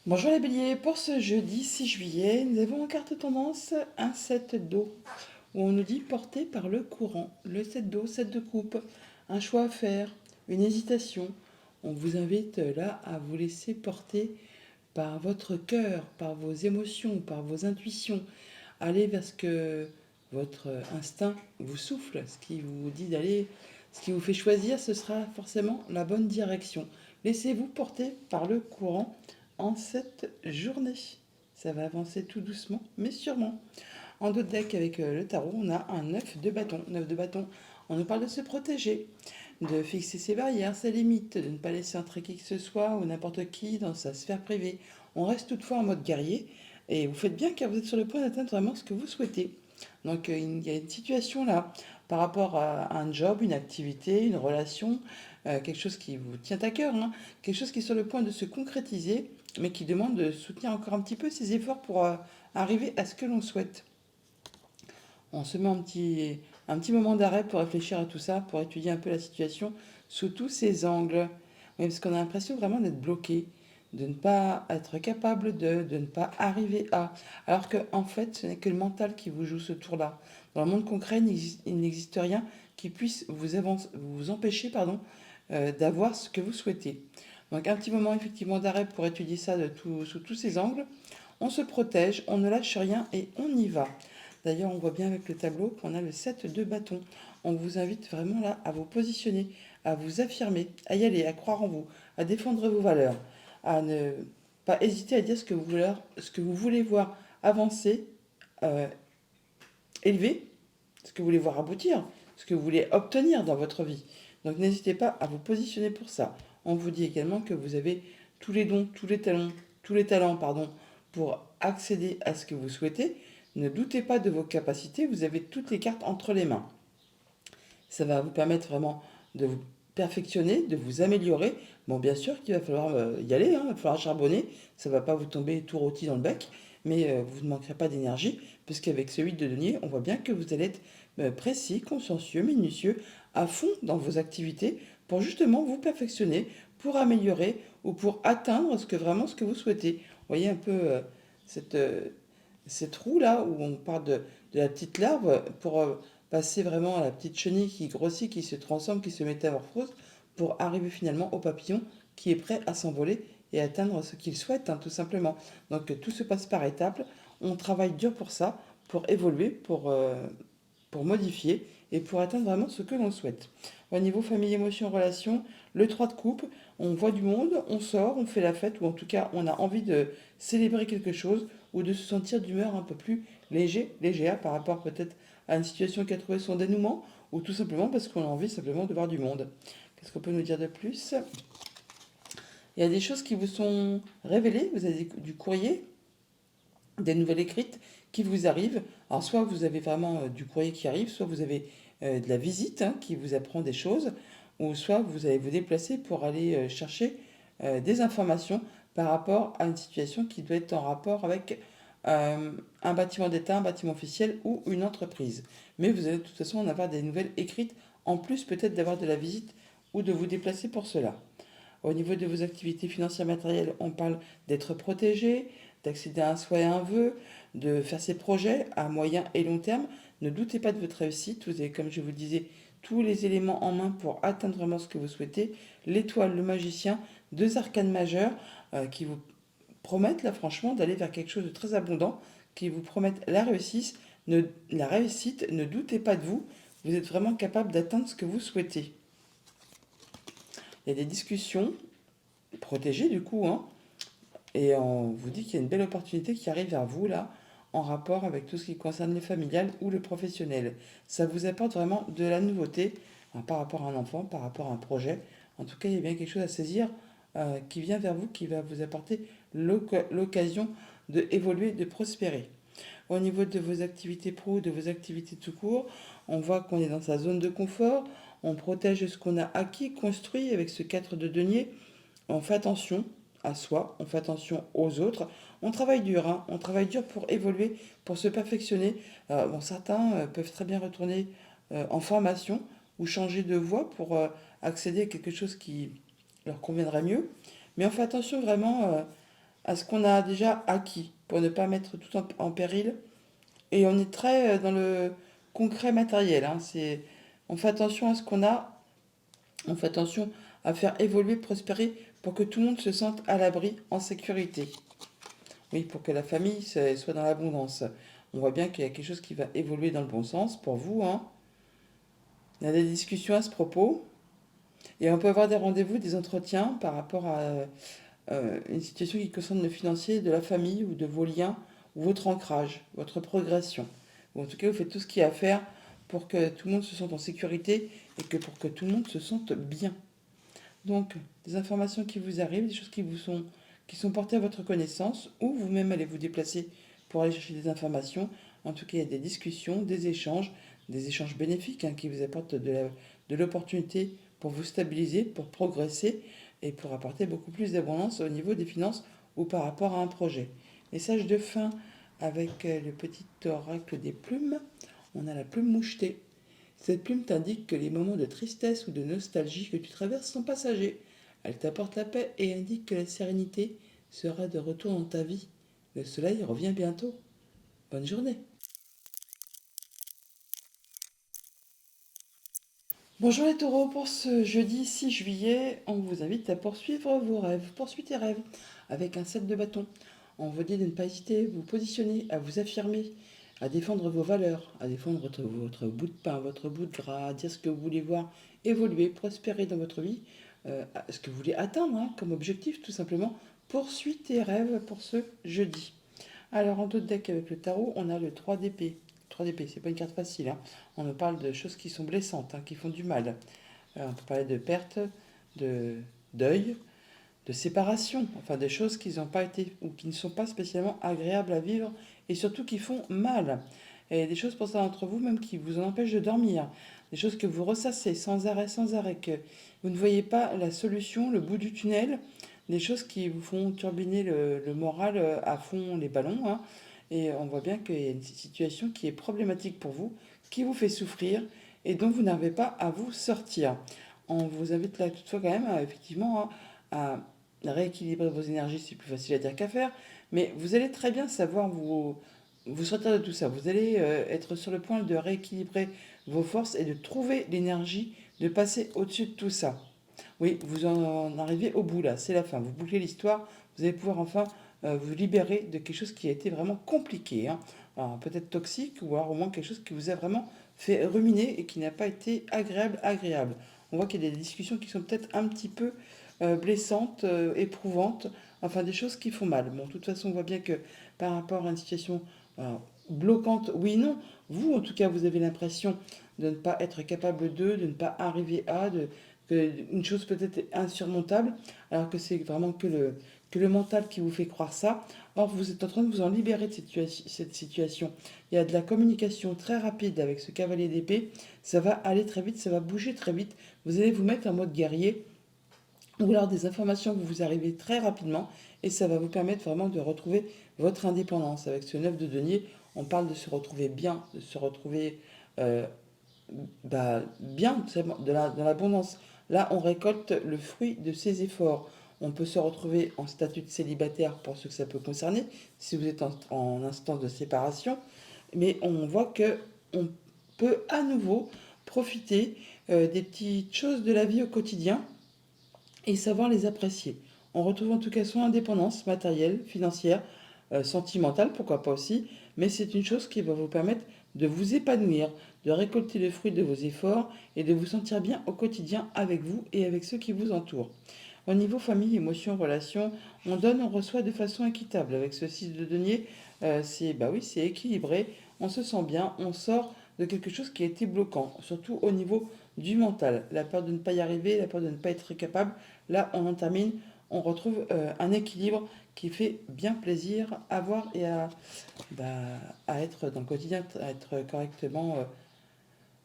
Bonjour les béliers, pour ce jeudi 6 juillet, nous avons en carte tendance un 7 d'eau, où on nous dit porté par le courant. Le 7 d'eau, 7 de coupe, un choix à faire, une hésitation. On vous invite là à vous laisser porter par votre cœur, par vos émotions, par vos intuitions. Allez vers ce que votre instinct vous souffle, ce qui vous dit d'aller, ce qui vous fait choisir, ce sera forcément la bonne direction. Laissez-vous porter par le courant en cette journée. Ça va avancer tout doucement, mais sûrement. En dos de deck avec le tarot, on a un 9 de bâton. 9 de bâton, on nous parle de se protéger, de fixer ses barrières, ses limites, de ne pas laisser entrer qui que ce soit ou n'importe qui dans sa sphère privée. On reste toutefois en mode guerrier et vous faites bien car vous êtes sur le point d'atteindre vraiment ce que vous souhaitez. Donc il y a une situation là par rapport à un job, une activité, une relation, quelque chose qui vous tient à cœur, hein, quelque chose qui est sur le point de se concrétiser, mais qui demande de soutenir encore un petit peu ses efforts pour arriver à ce que l'on souhaite. On se met un petit moment d'arrêt pour réfléchir à tout ça, pour étudier un peu la situation sous tous ses angles. Oui, parce qu'on a l'impression vraiment d'être bloqué, de ne pas être capable de ne pas arriver à. Alors que en fait, ce n'est que le mental qui vous joue ce tour-là. Dans le monde concret, il n'existe rien qui puisse vous empêcher d'avoir ce que vous souhaitez. Donc un petit moment effectivement d'arrêt pour étudier ça sous tous ses angles. On se protège, on ne lâche rien et on y va. D'ailleurs, on voit bien avec le tableau qu'on a le 7 de bâton. On vous invite vraiment là à vous positionner, à vous affirmer, à y aller, à croire en vous, à défendre vos valeurs, à ne pas hésiter à dire ce que vous voulez voir avancer, euh, élever, ce que vous voulez voir aboutir, ce que vous voulez obtenir dans votre vie. Donc n'hésitez pas à vous positionner pour ça. On vous dit également que vous avez tous les dons, tous les talents, pour accéder à ce que vous souhaitez. Ne doutez pas de vos capacités, vous avez toutes les cartes entre les mains. Ça va vous permettre vraiment de vous perfectionner, de vous améliorer. Bon, bien sûr qu'il va falloir y aller, hein, il va falloir charbonner, ça ne va pas vous tomber tout rôti dans le bec, mais vous ne manquerez pas d'énergie, puisqu'avec ce 8 de denier, on voit bien que vous allez être précis, consciencieux, minutieux, à fond dans vos activités, pour justement vous perfectionner, pour améliorer ou pour atteindre ce que vous souhaitez. Vous voyez un peu cette, euh, cette roue là où on part de la petite larve pour passer vraiment à la petite chenille qui grossit, qui se transforme, qui se métamorphose pour arriver finalement au papillon qui est prêt à s'envoler et atteindre ce qu'il souhaite, hein, tout simplement. Donc tout se passe par étapes. On travaille dur pour ça, pour évoluer, pour modifier et pour atteindre vraiment ce que l'on souhaite. Au niveau famille, émotion, relation, le 3 de coupe, on voit du monde, on sort, on fait la fête, ou en tout cas on a envie de célébrer quelque chose ou de se sentir d'humeur un peu plus légère par rapport peut-être à une situation qui a trouvé son dénouement ou tout simplement parce qu'on a envie simplement de voir du monde. Qu'est-ce qu'on peut nous dire de plus? Il y a des choses qui vous sont révélées, vous avez du courrier, des nouvelles écrites qui vous arrivent. Alors soit vous avez vraiment du courrier qui arrive, soit vous avez de la visite, hein, qui vous apprend des choses, ou soit vous allez vous déplacer pour aller chercher des informations par rapport à une situation qui doit être en rapport avec un bâtiment d'État, un bâtiment officiel ou une entreprise. Mais vous allez de toute façon en avoir des nouvelles écrites, en plus peut-être d'avoir de la visite ou de vous déplacer pour cela. Au niveau de vos activités financières matérielles, on parle d'être protégé, d'accéder à un souhait et un vœu, de faire ses projets à moyen et long terme. Ne doutez pas de votre réussite. Vous avez, comme je vous disais, tous les éléments en main pour atteindre vraiment ce que vous souhaitez. L'étoile, le magicien, deux arcanes majeurs qui vous promettent là franchement d'aller vers quelque chose de très abondant, qui vous promettent la réussite. Ne doutez pas de vous. Vous êtes vraiment capable d'atteindre ce que vous souhaitez. Il y a des discussions protégées du coup, hein, et on vous dit qu'il y a une belle opportunité qui arrive vers vous là, en rapport avec tout ce qui concerne le familial ou le professionnel. Ça vous apporte vraiment de la nouveauté hein, par rapport à un enfant, par rapport à un projet. En tout cas, il y a bien quelque chose à saisir qui vient vers vous, qui va vous apporter l'occasion d'évoluer, de prospérer. Au niveau de vos activités pro, de vos activités tout court, on voit qu'on est dans sa zone de confort, on protège ce qu'on a acquis, construit avec ce 4 de denier. On fait attention à soi, on fait attention aux autres. On travaille dur, hein, on travaille dur pour évoluer, pour se perfectionner. Bon, certains peuvent très bien retourner en formation ou changer de voie pour accéder à quelque chose qui leur conviendrait mieux. Mais on fait attention vraiment à ce qu'on a déjà acquis, pour ne pas mettre tout en péril. Et on est très dans le concret matériel, hein. On fait attention à ce qu'on a, on fait attention à faire évoluer, prospérer, pour que tout le monde se sente à l'abri, en sécurité. Oui, pour que la famille soit dans l'abondance. On voit bien qu'il y a quelque chose qui va évoluer dans le bon sens pour vous, hein. Il y a des discussions à ce propos. Et on peut avoir des rendez-vous, des entretiens par rapport à une situation qui concerne le financier de la famille ou de vos liens, ou votre ancrage, votre progression. Ou en tout cas, vous faites tout ce qu'il y a à faire pour que tout le monde se sente en sécurité et que pour que tout le monde se sente bien. Donc, des informations qui vous arrivent, des choses qui sont portées à votre connaissance, ou vous-même allez vous déplacer pour aller chercher des informations. En tout cas, il y a des discussions, des échanges bénéfiques, hein, qui vous apportent de l'opportunité pour vous stabiliser, pour progresser et pour apporter beaucoup plus d'abondance au niveau des finances ou par rapport à un projet. Message de fin avec le petit oracle des plumes. On a la plume mouchetée. Cette plume t'indique que les moments de tristesse ou de nostalgie que tu traverses sont passagers. Elle t'apporte la paix et indique que la sérénité sera de retour dans ta vie. Le soleil revient bientôt. Bonne journée. Bonjour les taureaux, pour ce jeudi 6 juillet, on vous invite à poursuivre vos rêves. Poursuivez tes rêves avec un 7 de bâton. On vous dit de ne pas hésiter, vous positionner, à vous affirmer, à défendre vos valeurs, à défendre votre bout de pain, votre bout de gras, à dire ce que vous voulez voir évoluer, prospérer dans votre vie, ce que vous voulez atteindre, hein, comme objectif tout simplement. Poursuivez tes rêves pour ce jeudi. Alors en d'autres deck avec le tarot, on a le 3 d'épée. 3 d'épée, c'est pas une carte facile, hein. On nous parle de choses qui sont blessantes, hein, qui font du mal. On peut parler de perte, de deuil, de séparation, enfin des choses qui n'ont pas été ou qui ne sont pas spécialement agréables à vivre et surtout qui font mal. Et des choses pour ça entre vous même qui vous en empêchent de dormir, des choses que vous ressassez sans arrêt, que vous ne voyez pas la solution, le bout du tunnel, des choses qui vous font turbiner le moral à fond les ballons, hein. Et on voit bien qu'il y a une situation qui est problématique pour vous, qui vous fait souffrir et dont vous n'arrivez pas à vous sortir. On vous invite là toutefois quand même effectivement, hein, à rééquilibrer vos énergies, c'est plus facile à dire qu'à faire, mais vous allez très bien savoir vous sortir de tout ça. Vous allez être sur le point de rééquilibrer vos forces et de trouver l'énergie de passer au-dessus de tout ça. Oui, vous en arrivez au bout là, c'est la fin. Vous bouclez l'histoire, vous allez pouvoir enfin vous libérer de quelque chose qui a été vraiment compliqué, hein. Alors, peut-être toxique ou alors au moins quelque chose qui vous a vraiment fait ruminer et qui n'a pas été agréable. On voit qu'il y a des discussions qui sont peut-être un petit peu blessantes, éprouvantes, enfin des choses qui font mal. Bon, de toute façon, on voit bien que par rapport à une situation euh, bloquante, oui, non, vous en tout cas, vous avez l'impression de ne pas être capable de ne pas arriver une chose peut-être insurmontable, alors que c'est vraiment que le mental qui vous fait croire ça. Or, vous êtes en train de vous en libérer de cette situation. Il y a de la communication très rapide avec ce cavalier d'épée. Ça va aller très vite, ça va bouger très vite. Vous allez vous mettre en mode guerrier ou alors des informations que vous arrivez très rapidement et ça va vous permettre vraiment de retrouver votre indépendance. Avec ce 9 de denier, on parle de se retrouver bien, de se retrouver euh, bien, dans l'abondance. Là, on récolte le fruit de ses efforts. On peut se retrouver en statut de célibataire pour ceux que ça peut concerner, si vous êtes en instance de séparation. Mais on voit que on peut à nouveau profiter des petites choses de la vie au quotidien et savoir les apprécier. On retrouve en tout cas son indépendance matérielle, financière, sentimentale, pourquoi pas aussi, mais c'est une chose qui va vous permettre de vous épanouir, de récolter le fruit de vos efforts et de vous sentir bien au quotidien avec vous et avec ceux qui vous entourent. Au niveau famille, émotions, relations, on donne, on reçoit de façon équitable. Avec ce 6 de denier, c'est équilibré, on se sent bien, on sort de quelque chose qui a été bloquant, surtout au niveau du mental. La peur de ne pas y arriver, la peur de ne pas être capable, là on en termine, on retrouve un équilibre qui fait bien plaisir à voir et à être dans le quotidien, à être correctement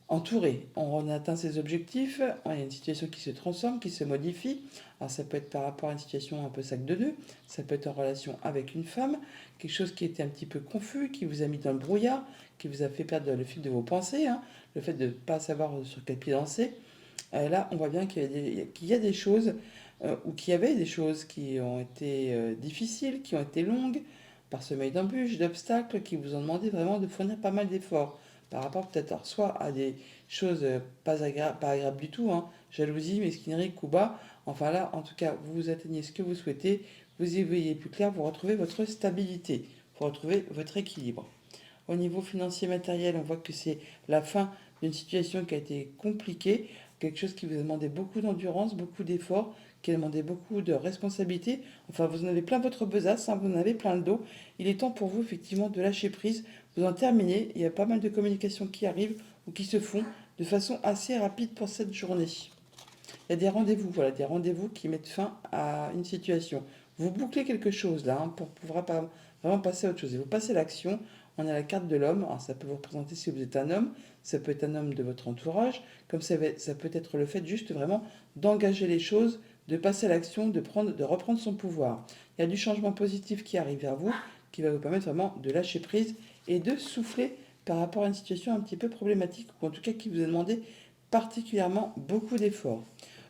entouré. On atteint ses objectifs, il y a une situation qui se transforme, qui se modifie. Alors ça peut être par rapport à une situation un peu sac de nœuds, ça peut être en relation avec une femme, quelque chose qui était un petit peu confus, qui vous a mis dans le brouillard, qui vous a fait perdre le fil de vos pensées, hein, le fait de ne pas savoir sur quel pied danser. Là, on voit bien qu'il y a des choses ou qu'il y avait des choses qui ont été difficiles, qui ont été longues, parsemées d'embûches, d'obstacles, qui vous ont demandé vraiment de fournir pas mal d'efforts par rapport peut-être alors, soit à des choses pas agréables du tout, hein, jalousie, mesquinerie, coup bas. Enfin là, en tout cas, vous atteignez ce que vous souhaitez, vous y voyez plus clair, vous retrouvez votre stabilité, vous retrouvez votre équilibre. Au niveau financier matériel, on voit que c'est la fin d'une situation qui a été compliquée, quelque chose qui vous a demandé beaucoup d'endurance, beaucoup d'efforts, qui a demandé beaucoup de responsabilités. Enfin, vous en avez plein votre besace, hein, vous en avez plein le dos. Il est temps pour vous, effectivement, de lâcher prise. Vous en terminez. Il y a pas mal de communications qui arrivent ou qui se font de façon assez rapide pour cette journée. Il y a des rendez-vous, voilà, des rendez-vous qui mettent fin à une situation. Vous bouclez quelque chose là, hein, pour pouvoir vraiment passer à autre chose. Et vous passez à l'action. On a la carte de l'homme. Alors ça peut vous représenter si vous êtes un homme, ça peut être un homme de votre entourage, comme ça peut être le fait juste vraiment d'engager les choses, de passer à l'action, de reprendre son pouvoir. Il y a du changement positif qui arrive vers vous, qui va vous permettre vraiment de lâcher prise et de souffler par rapport à une situation un petit peu problématique, ou en tout cas qui vous a demandé particulièrement beaucoup d'efforts.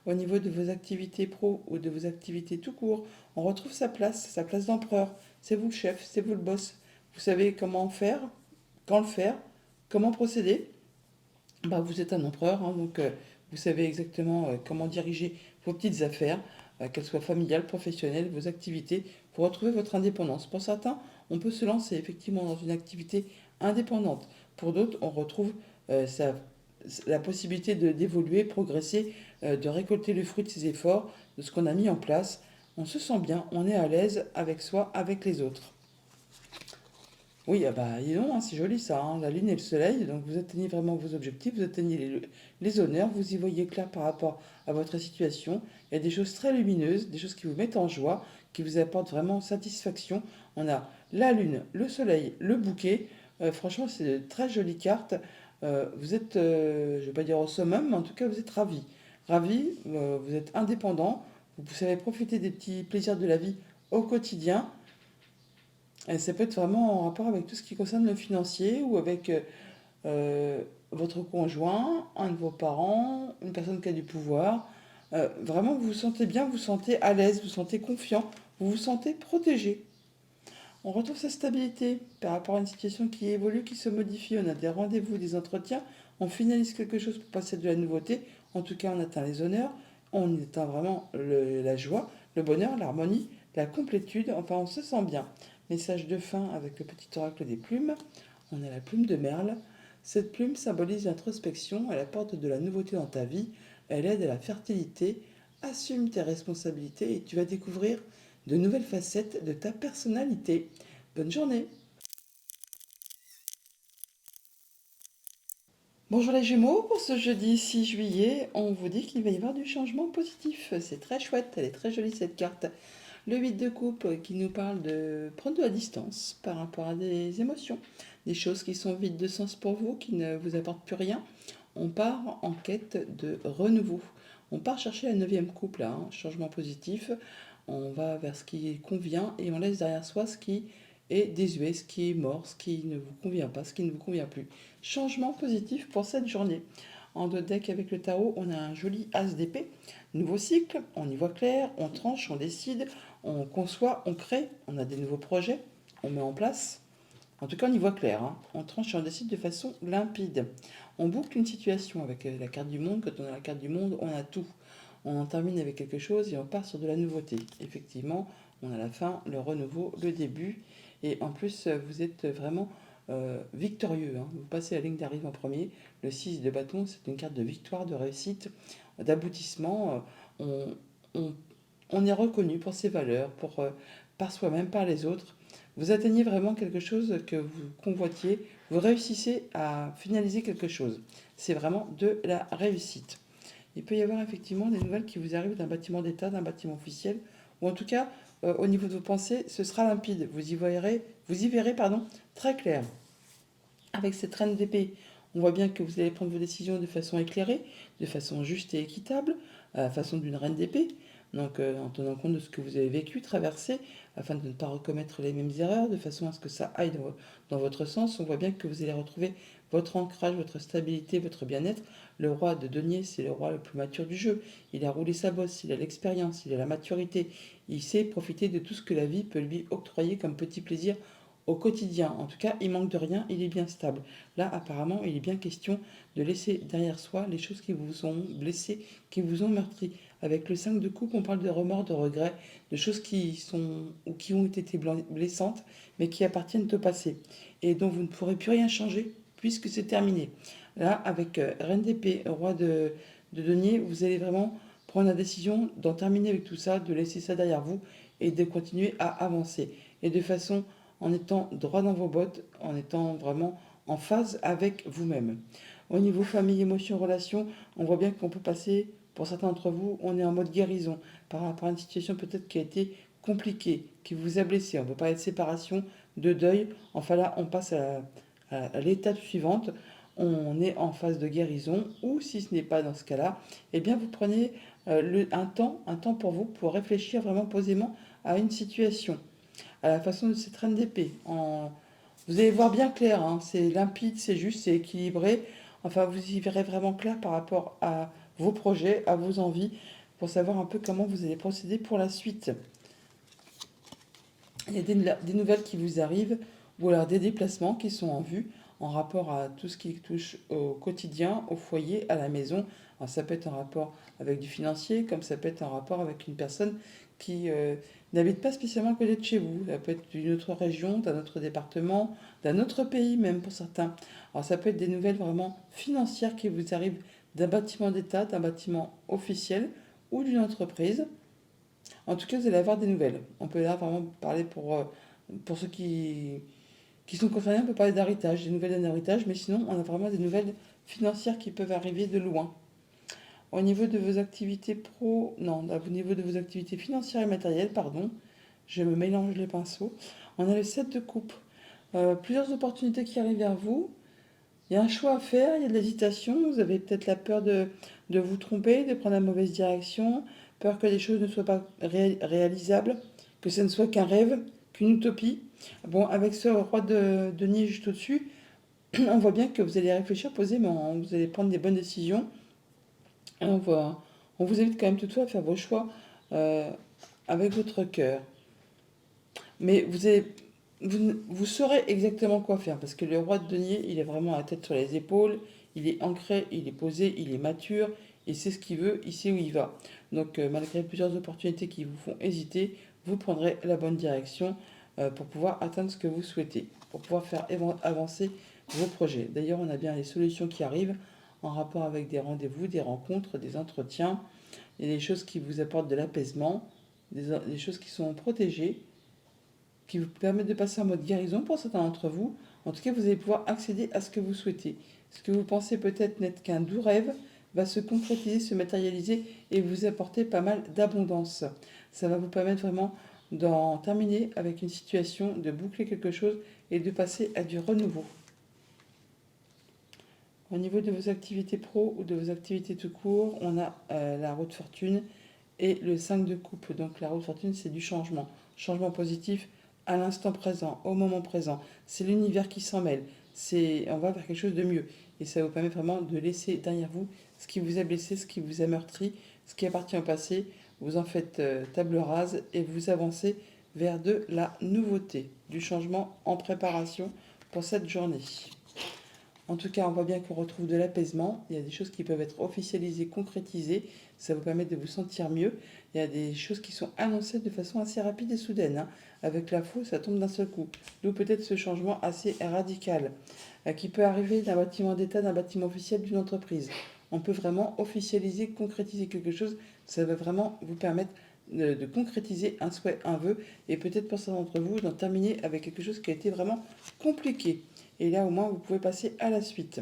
Au niveau de vos activités pro ou de vos activités tout court, on retrouve sa place d'empereur. C'est vous le chef, c'est vous le boss. Vous savez comment faire, quand le faire, comment procéder. Bah, vous êtes un empereur, hein, donc vous savez exactement comment diriger vos petites affaires, qu'elles soient familiales, professionnelles, vos activités, pour retrouver votre indépendance. Pour certains, on peut se lancer effectivement dans une activité indépendante. Pour d'autres, on retrouve la possibilité d'évoluer, progresser, de récolter le fruit de ses efforts, de ce qu'on a mis en place. On se sent bien, on est à l'aise avec soi, avec les autres. Oui, ah bah, dis donc, hein, c'est joli ça, hein, la lune et le soleil, donc vous atteignez vraiment vos objectifs, vous atteignez les honneurs, vous y voyez clair par rapport à votre situation. Il y a des choses très lumineuses, des choses qui vous mettent en joie, qui vous apportent vraiment satisfaction. On a la lune, le soleil, le bouquet. Franchement, c'est de très jolies cartes. Vous êtes, je ne vais pas dire au summum, mais en tout cas, vous êtes ravi. Ravi, vous êtes indépendant, vous savez profiter des petits plaisirs de la vie au quotidien. Et ça peut être vraiment en rapport avec tout ce qui concerne le financier ou avec votre conjoint, un de vos parents, une personne qui a du pouvoir. Vraiment, vous vous sentez bien, vous vous sentez à l'aise, vous vous sentez confiant, vous vous sentez protégé. On retrouve sa stabilité par rapport à une situation qui évolue, qui se modifie. On a des rendez-vous, des entretiens, on finalise quelque chose pour passer de la nouveauté. En tout cas, on atteint les honneurs, on atteint vraiment la joie, le bonheur, l'harmonie, la complétude. Enfin, on se sent bien. Message de fin avec le petit oracle des plumes. On a la plume de Merle. Cette plume symbolise l'introspection, elle apporte de la nouveauté dans ta vie, elle aide à la fertilité. Assume tes responsabilités et tu vas découvrir de nouvelles facettes de ta personnalité. Bonne journée. Bonjour les Gémeaux, pour ce jeudi 6 juillet, on vous dit qu'il va y avoir du changement positif. C'est très chouette, elle est très jolie cette carte. Le 8 de coupe qui nous parle de prendre de la distance par rapport à des émotions, des choses qui sont vides de sens pour vous, qui ne vous apportent plus rien. On part en quête de renouveau. On part chercher la 9e coupe là, hein, changement positif. On va vers ce qui convient et on laisse derrière soi ce qui est désuet, ce qui est mort, ce qui ne vous convient pas, ce qui ne vous convient plus. Changement positif pour cette journée. En deux decks avec le tarot, on a un joli as d'épée. Nouveau cycle, on y voit clair, on tranche, on décide, on conçoit, on crée, on a des nouveaux projets, on met en place. En tout cas, on y voit clair, hein. On tranche et on décide de façon limpide. On boucle une situation avec la carte du monde. Quand on a la carte du monde, on a tout. On en termine avec quelque chose et on part sur de la nouveauté. Effectivement, on a la fin, le renouveau, le début. Et en plus, vous êtes vraiment victorieux, hein. Vous passez la ligne d'arrivée en premier. Le 6 de bâton, c'est une carte de victoire, de réussite, d'aboutissement. On, on est reconnu pour ses valeurs, par soi-même, par les autres. Vous atteignez vraiment quelque chose que vous convoitiez. Vous réussissez à finaliser quelque chose. C'est vraiment de la réussite. Il peut y avoir effectivement des nouvelles qui vous arrivent d'un bâtiment d'État, d'un bâtiment officiel, ou en tout cas, au niveau de vos pensées, ce sera limpide. Vous y verrez très clair. Avec cette reine d'épée, on voit bien que vous allez prendre vos décisions de façon éclairée, de façon juste et équitable, à la façon d'une reine d'épée. Donc en tenant compte de ce que vous avez vécu, traversé, afin de ne pas recommettre les mêmes erreurs, de façon à ce que ça aille dans votre sens. On voit bien que vous allez retrouver votre ancrage, votre stabilité, votre bien-être. Le roi de denier, c'est le roi le plus mature du jeu. Il a roulé sa bosse, il a l'expérience, il a la maturité. Il sait profiter de tout ce que la vie peut lui octroyer comme petit plaisir au quotidien. En tout cas, il manque de rien, il est bien stable. Là, apparemment, il est bien question de laisser derrière soi les choses qui vous ont blessé, qui vous ont meurtri. Avec le 5 de coupe, on parle de remords, de regrets, de choses qui sont ou qui ont été blessantes, mais qui appartiennent au passé et dont vous ne pourrez plus rien changer puisque c'est terminé. Là, avec Reine d'épée, roi de denier, vous allez vraiment prendre la décision d'en terminer avec tout ça, de laisser ça derrière vous et de continuer à avancer. Et de façon en étant droit dans vos bottes, en étant vraiment en phase avec vous-même. Au niveau famille, émotion, relation, on voit bien qu'on peut passer, pour certains d'entre vous, on est en mode guérison par rapport à une situation peut-être qui a été compliquée, qui vous a blessé. On peut parler de séparation, de deuil. Enfin là, on passe à l'étape suivante. On est en phase de guérison, ou si ce n'est pas dans ce cas-là, eh bien vous prenez un temps pour vous, pour réfléchir vraiment posément à une situation à la façon de cette reine d'épée. Vous allez voir bien clair, hein, c'est limpide, c'est juste, c'est équilibré. Enfin, vous y verrez vraiment clair par rapport à vos projets, à vos envies, pour savoir un peu comment vous allez procéder pour la suite. Il y a des nouvelles qui vous arrivent, ou alors des déplacements qui sont en vue, en rapport à tout ce qui touche au quotidien, au foyer, à la maison. Alors, ça peut être en rapport avec du financier, comme ça peut être en rapport avec une personne qui n'habite pas spécialement à côté de chez vous. Ça peut être d'une autre région, d'un autre département, d'un autre pays même pour certains. Alors ça peut être des nouvelles vraiment financières qui vous arrivent d'un bâtiment d'État, d'un bâtiment officiel ou d'une entreprise. En tout cas, vous allez avoir des nouvelles. On peut là vraiment parler pour ceux qui sont concernés, on peut parler d'héritage, des nouvelles d'un héritage, mais sinon, on a vraiment des nouvelles financières qui peuvent arriver de loin. Au niveau de vos activités pro, non, au niveau de vos activités financières et matérielles, pardon, je me mélange les pinceaux. On a le 7 de coupe. Plusieurs opportunités qui arrivent vers vous. Il y a un choix à faire, il y a de l'hésitation. Vous avez peut-être la peur de vous tromper, de prendre la mauvaise direction, peur que les choses ne soient pas réalisables, que ce ne soit qu'un rêve, qu'une utopie. Bon, avec ce roi de denier juste au-dessus, on voit bien que vous allez réfléchir posément, hein. Vous allez prendre des bonnes décisions. Et on vous invite quand même toutefois à faire vos choix euh, avec votre cœur. Mais vous saurez exactement quoi faire, parce que le roi de denier, il est vraiment à la tête sur les épaules, il est ancré, il est posé, il est mature, il sait ce qu'il veut, il sait où il va. Donc malgré plusieurs opportunités qui vous font hésiter, vous prendrez la bonne direction pour pouvoir atteindre ce que vous souhaitez, pour pouvoir faire avancer vos projets. D'ailleurs, on a bien les solutions qui arrivent en rapport avec des rendez-vous, des rencontres, des entretiens, et des choses qui vous apportent de l'apaisement, des choses qui sont protégées, qui vous permettent de passer en mode guérison pour certains d'entre vous. En tout cas, vous allez pouvoir accéder à ce que vous souhaitez. Ce que vous pensez peut-être n'être qu'un doux rêve va se concrétiser, se matérialiser et vous apporter pas mal d'abondance. Ça va vous permettre vraiment d'en terminer avec une situation, de boucler quelque chose et de passer à du renouveau. Au niveau de vos activités pro ou de vos activités tout court, on a la roue de fortune et le 5 de coupe. Donc la roue de fortune, c'est du changement. Changement positif à l'instant présent, au moment présent. C'est l'univers qui s'en mêle. On va vers quelque chose de mieux. Et ça vous permet vraiment de laisser derrière vous ce qui vous a blessé, ce qui vous a meurtri, ce qui appartient au passé. Vous en faites table rase et vous avancez vers de la nouveauté, du changement en préparation pour cette journée. En tout cas, on voit bien qu'on retrouve de l'apaisement. Il y a des choses qui peuvent être officialisées, concrétisées. Ça vous permet de vous sentir mieux. Il y a des choses qui sont annoncées de façon assez rapide et soudaine, hein. Avec l'info, ça tombe d'un seul coup. D'où peut-être ce changement assez radical qui peut arriver d'un bâtiment d'État, d'un bâtiment officiel, d'une entreprise. On peut vraiment officialiser, concrétiser quelque chose. Ça va vraiment vous permettre de concrétiser un souhait, un vœu, et peut-être pour certains d'entre vous d'en terminer avec quelque chose qui a été vraiment compliqué. Et là, au moins, vous pouvez passer à la suite.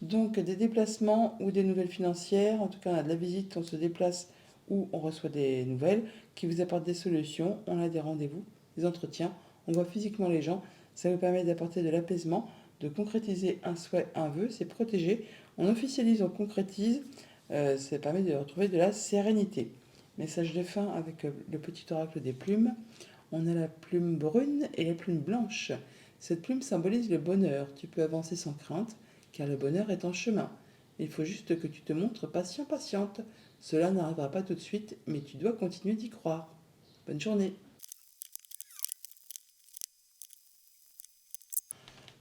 Donc, des déplacements ou des nouvelles financières. En tout cas, on a de la visite, on se déplace ou on reçoit des nouvelles qui vous apportent des solutions. On a des rendez-vous, des entretiens. On voit physiquement les gens. Ça vous permet d'apporter de l'apaisement, de concrétiser un souhait, un vœu. C'est protégé. On officialise, on concrétise. Ça permet de retrouver de la sérénité. Message de fin avec le petit oracle des plumes. On a la plume brune et la plume blanche. Cette plume symbolise le bonheur. Tu peux avancer sans crainte, car le bonheur est en chemin. Il faut juste que tu te montres patient, patiente. Cela n'arrivera pas tout de suite, mais tu dois continuer d'y croire. Bonne journée.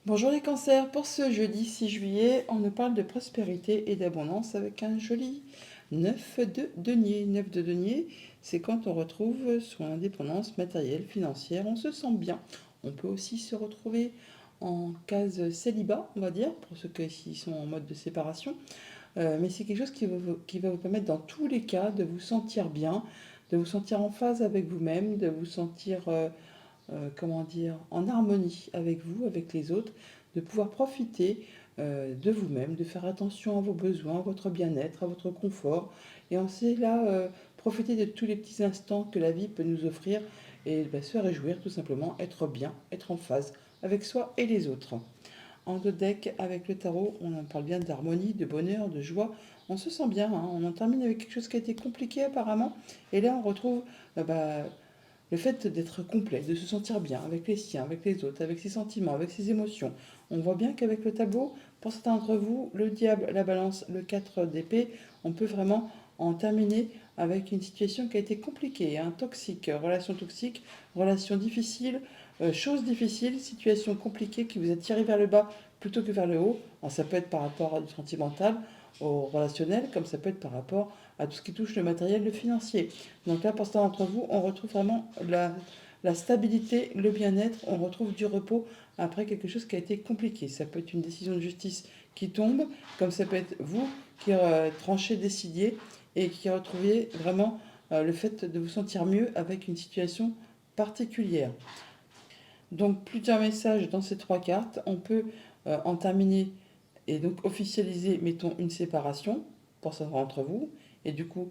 Bonjour les cancers, pour ce jeudi 6 juillet, on nous parle de prospérité et d'abondance avec un joli 9 de denier. 9 de denier, c'est quand on retrouve son indépendance matérielle, financière, on se sent bien. On peut aussi se retrouver en case célibat, on va dire, pour ceux qui sont en mode de séparation. Mais c'est quelque chose qui va vous permettre dans tous les cas de vous sentir bien, de vous sentir en phase avec vous-même, de vous sentir comment dire, en harmonie avec vous, avec les autres, de pouvoir profiter de vous-même, de faire attention à vos besoins, à votre bien-être, à votre confort. Et on sait là profiter de tous les petits instants que la vie peut nous offrir et se réjouir tout simplement, être bien, être en phase avec soi et les autres. En deux decks, avec le tarot, on en parle bien d'harmonie, de bonheur, de joie. On se sent bien, hein. On en termine avec quelque chose qui a été compliqué apparemment. Et là, on retrouve le fait d'être complet, de se sentir bien avec les siens, avec les autres, avec ses sentiments, avec ses émotions. On voit bien qu'avec le tableau, pour certains d'entre vous, le diable, la balance, le 4 d'épée, on peut vraiment en terminer avec une situation qui a été compliquée, hein, toxique, relation difficile, chose difficile, situation compliquée qui vous a tiré vers le bas plutôt que vers le haut. Alors, ça peut être par rapport à du sentimental, au relationnel, comme ça peut être par rapport à tout ce qui touche le matériel, le financier. Donc là, pour certains d'entre vous, on retrouve vraiment la stabilité, le bien-être, on retrouve du repos après quelque chose qui a été compliqué. Ça peut être une décision de justice qui tombe, comme ça peut être vous qui tranchez, décidiez et qui retrouviez vraiment le fait de vous sentir mieux avec une situation particulière. Donc plusieurs messages dans ces trois cartes. On peut en terminer et donc officialiser, mettons, une séparation pour certains d'entre vous. Et du coup,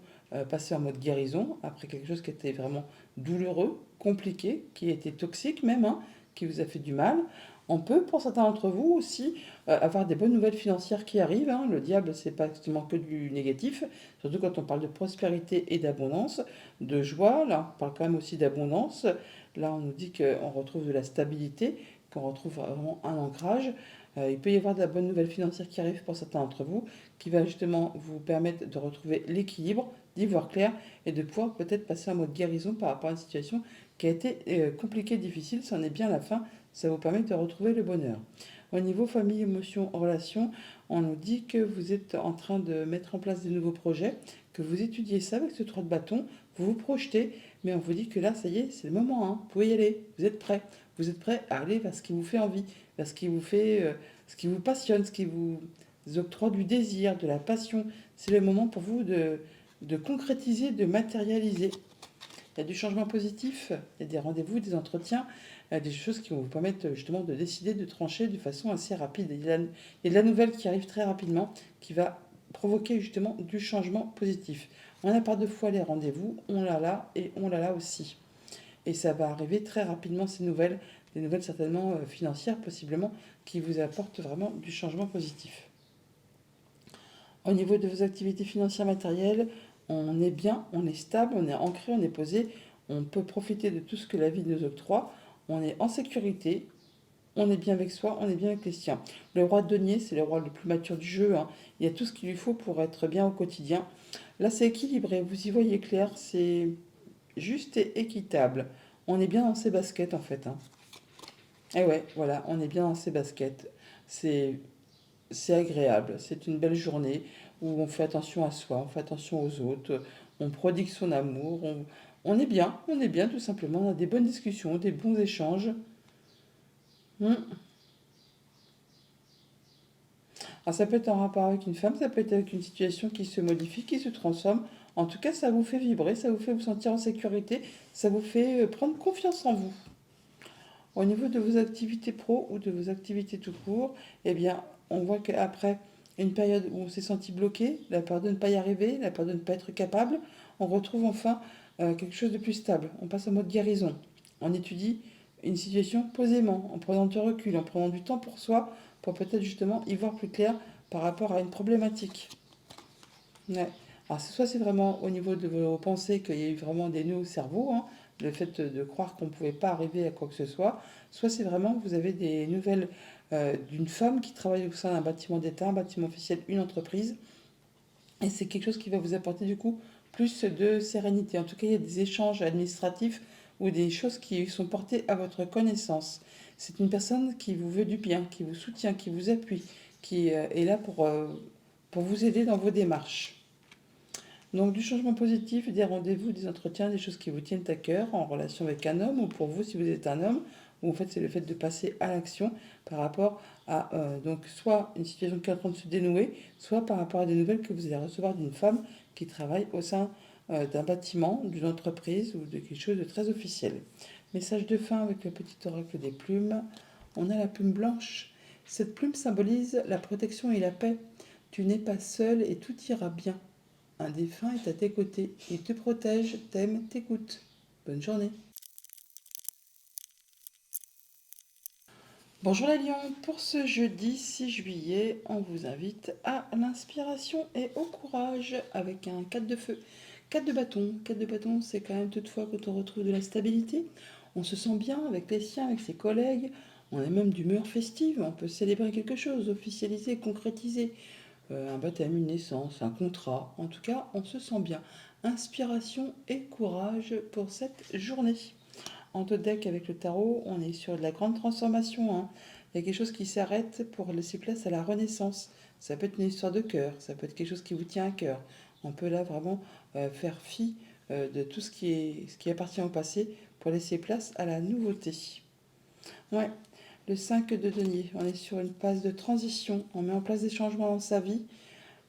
passer en mode guérison après quelque chose qui était vraiment douloureux, compliqué, qui était toxique même, hein, qui vous a fait du mal. On peut, pour certains d'entre vous aussi, avoir des bonnes nouvelles financières qui arrivent, hein. Le diable, c'est pas justement que du négatif, surtout quand on parle de prospérité et d'abondance, de joie. Là, on parle quand même aussi d'abondance. Là, on nous dit qu'on retrouve de la stabilité, qu'on retrouve vraiment un ancrage. Il peut y avoir de la bonne nouvelle financière qui arrive pour certains d'entre vous, qui va justement vous permettre de retrouver l'équilibre, d'y voir clair et de pouvoir peut-être passer en mode guérison par rapport à une situation qui a été compliquée, difficile. C'en est bien la fin, ça vous permet de retrouver le bonheur. Au niveau famille, émotion, relation, on nous dit que vous êtes en train de mettre en place des nouveaux projets, que vous étudiez ça avec ce 3 de bâton, vous vous projetez, mais on vous dit que là, ça y est, c'est le moment, hein, vous pouvez y aller, vous êtes prêt. Vous êtes prêt à aller vers ce qui vous fait envie, vers ce qui vous fait, ce qui vous passionne, ce qui vous octroie du désir, de la passion. C'est le moment pour vous de concrétiser, de matérialiser. Il y a du changement positif, il y a des rendez-vous, des entretiens, des choses qui vont vous permettre justement de décider, de trancher de façon assez rapide. Il y a de la nouvelle qui arrive très rapidement, qui va provoquer justement du changement positif. On n'a pas deux fois les rendez-vous, on l'a là et on l'a là aussi. Et ça va arriver très rapidement, ces nouvelles, des nouvelles certainement financières possiblement, qui vous apportent vraiment du changement positif. Au niveau de vos activités financières matérielles, on est bien, on est stable, on est ancré, on est posé, on peut profiter de tout ce que la vie nous octroie, on est en sécurité, on est bien avec soi, on est bien avec les siens. Le roi de denier, c'est le roi le plus mature du jeu, hein. Il y a tout ce qu'il lui faut pour être bien au quotidien. Là, c'est équilibré, vous y voyez clair, c'est juste et équitable. On est bien dans ses baskets en fait, hein. Et ouais, voilà, on est bien dans ses baskets. C'est c'est agréable, c'est une belle journée où on fait attention à soi, on fait attention aux autres, on prodigue son amour, on est bien tout simplement, on a des bonnes discussions, des bons échanges. Hmm. Alors ça peut être en rapport avec une femme, ça peut être avec une situation qui se modifie, qui se transforme. En tout cas, ça vous fait vibrer, ça vous fait vous sentir en sécurité, ça vous fait prendre confiance en vous. Au niveau de vos activités pro ou de vos activités tout court, eh bien, on voit qu'après une période où on s'est senti bloqué, la peur de ne pas y arriver, la peur de ne pas être capable, on retrouve enfin quelque chose de plus stable. On passe en mode guérison. On étudie une situation posément, en prenant du recul, en prenant du temps pour soi, pour peut-être justement y voir plus clair par rapport à une problématique. Ouais. Alors, soit c'est vraiment au niveau de vos pensées qu'il y a eu vraiment des nœuds au cerveau, hein, le fait de croire qu'on ne pouvait pas arriver à quoi que ce soit c'est vraiment que vous avez des nouvelles d'une femme qui travaille au sein d'un bâtiment d'État, un bâtiment officiel, une entreprise, et c'est quelque chose qui va vous apporter du coup plus de sérénité. En tout cas, il y a des échanges administratifs ou des choses qui sont portées à votre connaissance. C'est une personne qui vous veut du bien, qui vous soutient, qui vous appuie, qui est là pour vous aider dans vos démarches. Donc du changement positif, des rendez-vous, des entretiens, des choses qui vous tiennent à cœur en relation avec un homme ou pour vous si vous êtes un homme, ou en fait c'est le fait de passer à l'action par rapport à donc soit une situation qui est en train de se dénouer, soit par rapport à des nouvelles que vous allez recevoir d'une femme qui travaille au sein d'un bâtiment, d'une entreprise ou de quelque chose de très officiel. Message de fin avec le petit oracle des plumes. On a la plume blanche. Cette plume symbolise la protection et la paix. Tu n'es pas seul et tout ira bien. Un défunt est à tes côtés. Il te protège, t'aime, t'écoute. Bonne journée. Bonjour les lions, pour ce jeudi 6 juillet, on vous invite à l'inspiration et au courage avec un 4 de feu. 4 de bâton. 4 de bâton, c'est quand même toutefois quand on retrouve de la stabilité. On se sent bien avec les siens, avec ses collègues. On a même d'humeur festive. On peut célébrer quelque chose, officialiser, concrétiser. Un baptême, une naissance, un contrat. En tout cas, on se sent bien. Inspiration et courage pour cette journée. En deux decks avec le tarot, on est sur de la grande transformation, hein. Il y a quelque chose qui s'arrête pour laisser place à la renaissance. Ça peut être une histoire de cœur, ça peut être quelque chose qui vous tient à cœur. On peut là vraiment faire fi de tout ce qui appartient au passé pour laisser place à la nouveauté. Ouais, le 5 de denier, on est sur une phase de transition, on met en place des changements dans sa vie.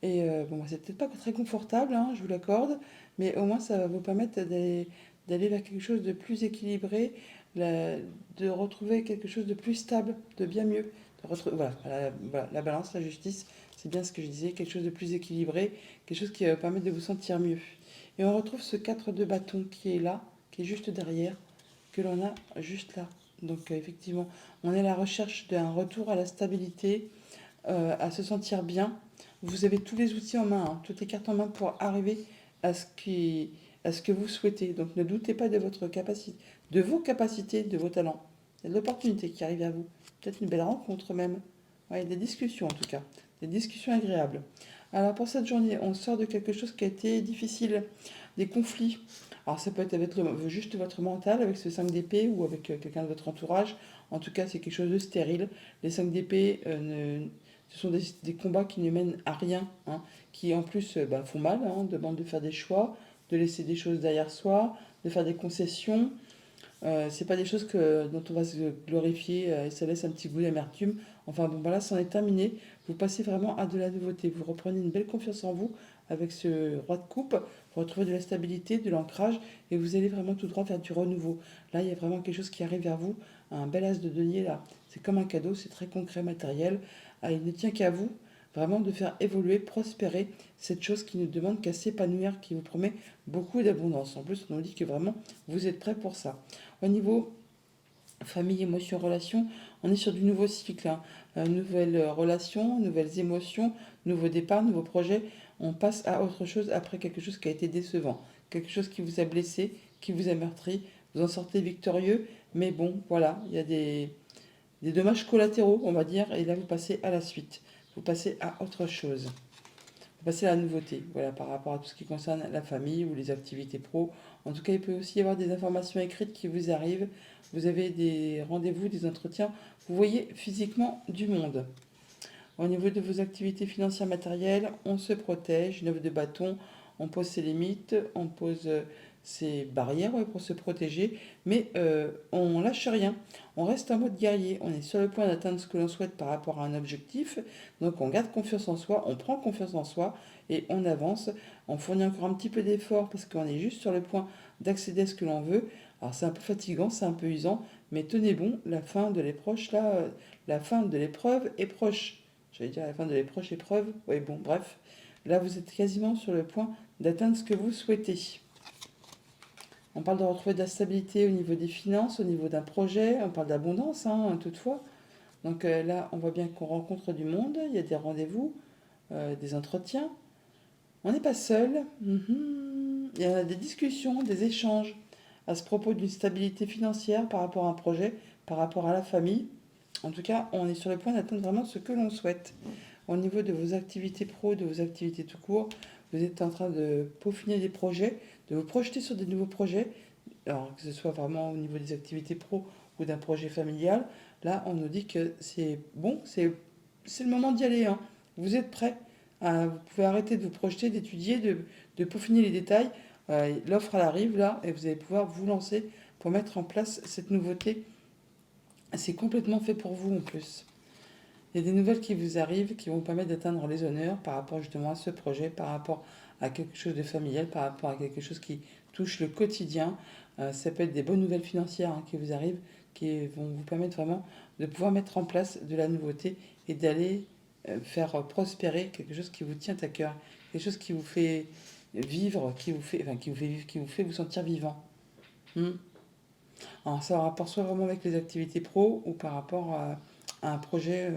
Et bon, bah, c'est peut-être pas très confortable, hein, je vous l'accorde, mais au moins ça va vous permettre d'aller vers quelque chose de plus équilibré, de retrouver quelque chose de plus stable, de bien mieux. Voilà, la balance, la justice, c'est bien ce que je disais, quelque chose de plus équilibré, quelque chose qui va vous permettre de vous sentir mieux. Et on retrouve ce 4 de bâton qui est là, qui est juste derrière, que l'on a juste là. Donc effectivement, on est à la recherche d'un retour à la stabilité, à se sentir bien. Vous avez tous les outils en main, hein, toutes les cartes en main pour arriver à à ce que vous souhaitez. Donc ne doutez pas de votre capacité, de vos capacités, de vos talents. Il y a de l'opportunité qui arrive à vous. Peut-être une belle rencontre même. Ouais, des discussions en tout cas. Des discussions agréables. Alors pour cette journée, on sort de quelque chose qui a été difficile, des conflits. Alors ça peut être avec juste votre mental, avec ce 5 d'épée ou avec quelqu'un de votre entourage. En tout cas, c'est quelque chose de stérile. Les 5 d'épée ce sont des combats qui ne mènent à rien, hein, qui en plus font mal, hein, demandent de faire des choix, de laisser des choses derrière soi, de faire des concessions. C'est pas des choses dont on va se glorifier et ça laisse un petit goût d'amertume. Enfin bon, voilà, c'en est terminé. Vous passez vraiment à de la nouveauté. Vous reprenez une belle confiance en vous avec ce roi de coupe. Vous retrouvez de la stabilité, de l'ancrage et vous allez vraiment tout droit vers du renouveau. Là, il y a vraiment quelque chose qui arrive vers vous. Un bel as de denier là. C'est comme un cadeau, c'est très concret, matériel. Ah, il ne tient qu'à vous vraiment de faire évoluer, prospérer cette chose qui ne demande qu'à s'épanouir, qui vous promet beaucoup d'abondance. En plus, on nous dit que vraiment vous êtes prêt pour ça. Au niveau famille, émotion, relation, on est sur du nouveau cycle, hein. Nouvelles relations, nouvelles émotions, nouveaux départs, nouveaux projets. On passe à autre chose après quelque chose qui a été décevant, quelque chose qui vous a blessé, qui vous a meurtri. Vous en sortez victorieux, mais bon, voilà, il y a des dommages collatéraux, on va dire, et là vous passez à la suite. Vous passez à autre chose. Vous passez à la nouveauté, voilà, par rapport à tout ce qui concerne la famille ou les activités pro. En tout cas, il peut aussi y avoir des informations écrites qui vous arrivent. Vous avez des rendez-vous, des entretiens. Vous voyez physiquement du monde. Au niveau de vos activités financières matérielles, on se protège, 9 de bâton, on pose ses limites, on pose ses barrières, ouais, pour se protéger, mais on lâche rien, on reste en mode guerrier, on est sur le point d'atteindre ce que l'on souhaite par rapport à un objectif, donc on garde confiance en soi, on prend confiance en soi et on avance, on fournit encore un petit peu d'effort parce qu'on est juste sur le point d'accéder à ce que l'on veut. Alors c'est un peu fatigant, c'est un peu usant, mais tenez bon, la fin de l'épreuve là, la fin de l'épreuve est proche. J'allais dire à la fin de l'épreuve épreuve. Oui, bon, bref. Là, vous êtes quasiment sur le point d'atteindre ce que vous souhaitez. On parle de retrouver de la stabilité au niveau des finances, au niveau d'un projet. On parle d'abondance, hein, toutefois. Donc là, on voit bien qu'on rencontre du monde. Il y a des rendez-vous, des entretiens. On n'est pas seul. Il y a des discussions, des échanges à ce propos d'une stabilité financière par rapport à un projet, par rapport à la famille. En tout cas, on est sur le point d'atteindre vraiment ce que l'on souhaite. Au niveau de vos activités pro, de vos activités tout court, vous êtes en train de peaufiner des projets, de vous projeter sur des nouveaux projets, alors que ce soit vraiment au niveau des activités pro ou d'un projet familial. Là, on nous dit que c'est bon, c'est le moment d'y aller, hein. Vous êtes prêts. Vous pouvez arrêter de vous projeter, d'étudier, de peaufiner les détails. L'offre, elle arrive là et vous allez pouvoir vous lancer pour mettre en place cette nouveauté. C'est complètement fait pour vous en plus. Il y a des nouvelles qui vous arrivent qui vont vous permettre d'atteindre les honneurs par rapport justement à ce projet, par rapport à quelque chose de familial, par rapport à quelque chose qui touche le quotidien. Ça peut être des bonnes nouvelles financières, hein, qui vous arrivent, qui vont vous permettre vraiment de pouvoir mettre en place de la nouveauté et d'aller faire prospérer quelque chose qui vous tient à cœur, quelque chose qui vous fait vivre, qui vous fait vous sentir vivant. Hmm. Alors ça a un rapport soit vraiment avec les activités pro ou par rapport à un projet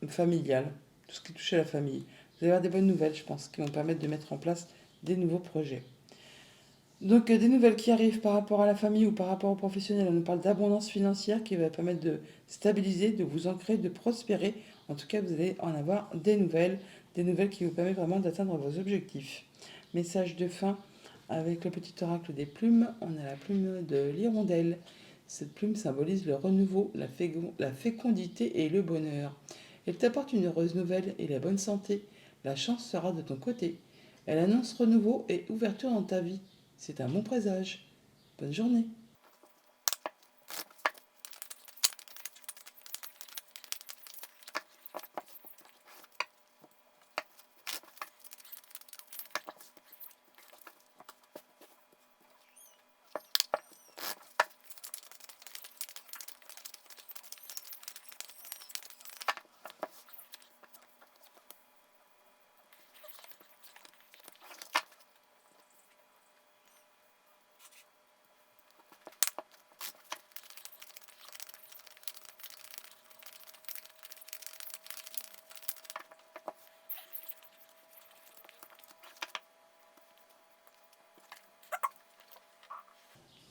familial, tout ce qui touche à la famille. Vous allez avoir des bonnes nouvelles, je pense, qui vont permettre de mettre en place des nouveaux projets. Donc des nouvelles qui arrivent par rapport à la famille ou par rapport aux professionnels. On nous parle d'abondance financière qui va permettre de stabiliser, de vous ancrer, de prospérer. En tout cas, vous allez en avoir des nouvelles qui vous permettent vraiment d'atteindre vos objectifs. Message de fin avec le petit oracle des plumes. On a la plume de l'hirondelle. Cette plume symbolise le renouveau, la fécondité et le bonheur. Elle t'apporte une heureuse nouvelle et la bonne santé. La chance sera de ton côté. Elle annonce renouveau et ouverture dans ta vie. C'est un bon présage. Bonne journée.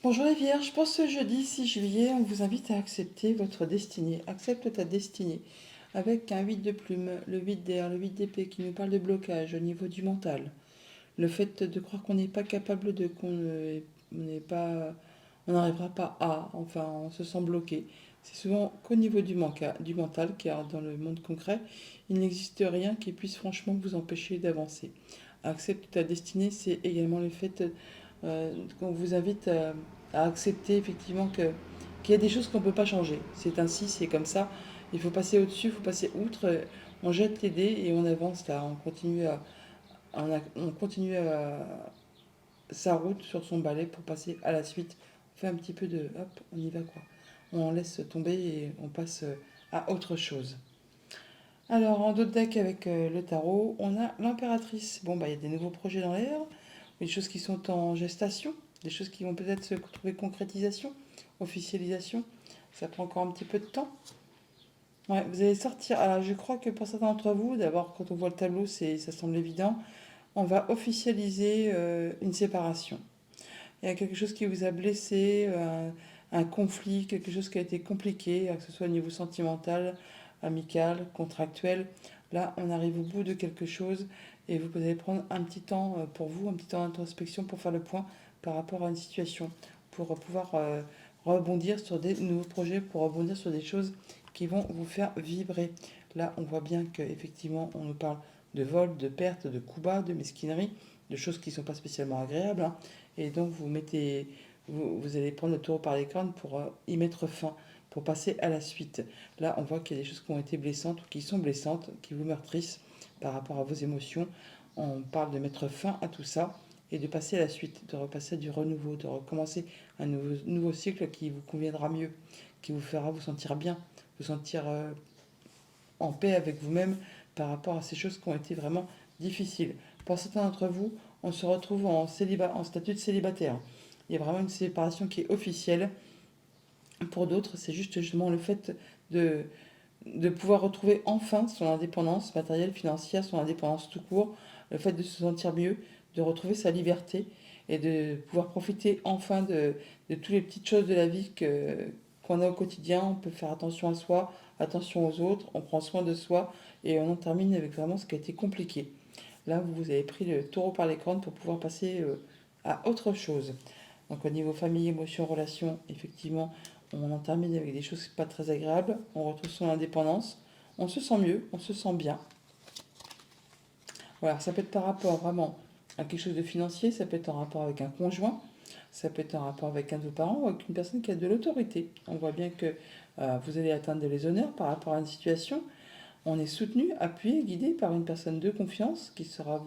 Bonjour les Vierges, pour ce jeudi 6 juillet, on vous invite à accepter votre destinée. Accepte ta destinée. Avec un 8 de plume, le 8 d'air, le 8 d'épée qui nous parle de blocage au niveau du mental. Le fait de croire qu'on n'est pas capable de, n'est pas, on n'arrivera pas à, enfin on se sent bloqué. C'est souvent qu'au niveau du mental, car dans le monde concret, il n'existe rien qui puisse franchement vous empêcher d'avancer. Accepte ta destinée, c'est également le fait qu'on vous invite à accepter effectivement qu'il y a des choses qu'on ne peut pas changer. C'est ainsi, c'est comme ça. Il faut passer au-dessus, il faut passer outre. On jette les dés et on avance là. On continue sa route sur son balai pour passer à la suite. On fait un petit peu de... Hop, on y va quoi. On laisse tomber et on passe à autre chose. Alors, en d'autres decks avec le tarot, on a l'impératrice. Bon, bah, il y a des nouveaux projets dans l'air, des choses qui sont en gestation, des choses qui vont peut-être se trouver concrétisation, officialisation. Ça prend encore un petit peu de temps. Ouais, vous allez sortir. Alors, je crois que pour certains d'entre vous, d'abord, quand on voit le tableau, ça semble évident. On va officialiser une séparation. Il y a quelque chose qui vous a blessé, un conflit, quelque chose qui a été compliqué, que ce soit au niveau sentimental, amical, contractuel. Là, on arrive au bout de quelque chose et vous allez prendre un petit temps pour vous, un petit temps d'introspection pour faire le point par rapport à une situation, pour pouvoir rebondir sur des nouveaux projets, pour rebondir sur des choses qui vont vous faire vibrer. Là, on voit bien qu'effectivement, on nous parle de vol, de perte, de coups bas, de mesquinerie, de choses qui ne sont pas spécialement agréables, hein. Et donc, vous allez prendre le taureau par les cornes pour y mettre fin, pour passer à la suite. Là, on voit qu'il y a des choses qui ont été blessantes ou qui sont blessantes, qui vous meurtrissent par rapport à vos émotions. On parle de mettre fin à tout ça et de passer à la suite, de repasser à du renouveau, de recommencer un nouveau cycle qui vous conviendra mieux, qui vous fera vous sentir bien, vous sentir en paix avec vous-même par rapport à ces choses qui ont été vraiment difficiles. Pour certains d'entre vous, on se retrouve en statut de célibataire. Il y a vraiment une séparation qui est officielle. Pour d'autres, c'est juste justement le fait de pouvoir retrouver enfin son indépendance matérielle, financière, son indépendance tout court, le fait de se sentir mieux, de retrouver sa liberté et de pouvoir profiter enfin de toutes les petites choses de la vie qu'on a au quotidien. On peut faire attention à soi, attention aux autres, on prend soin de soi et on en termine avec vraiment ce qui a été compliqué. Là, vous avez pris le taureau par les cornes pour pouvoir passer à autre chose. Donc au niveau famille, émotion, relation, effectivement, on en termine avec des choses pas très agréables, on retrouve son indépendance, on se sent mieux, on se sent bien. Voilà, ça peut être par rapport vraiment à quelque chose de financier, ça peut être en rapport avec un conjoint, ça peut être en rapport avec un de vos parents ou avec une personne qui a de l'autorité. On voit bien que vous allez atteindre les honneurs par rapport à une situation. On est soutenu, appuyé, guidé par une personne de confiance qui sera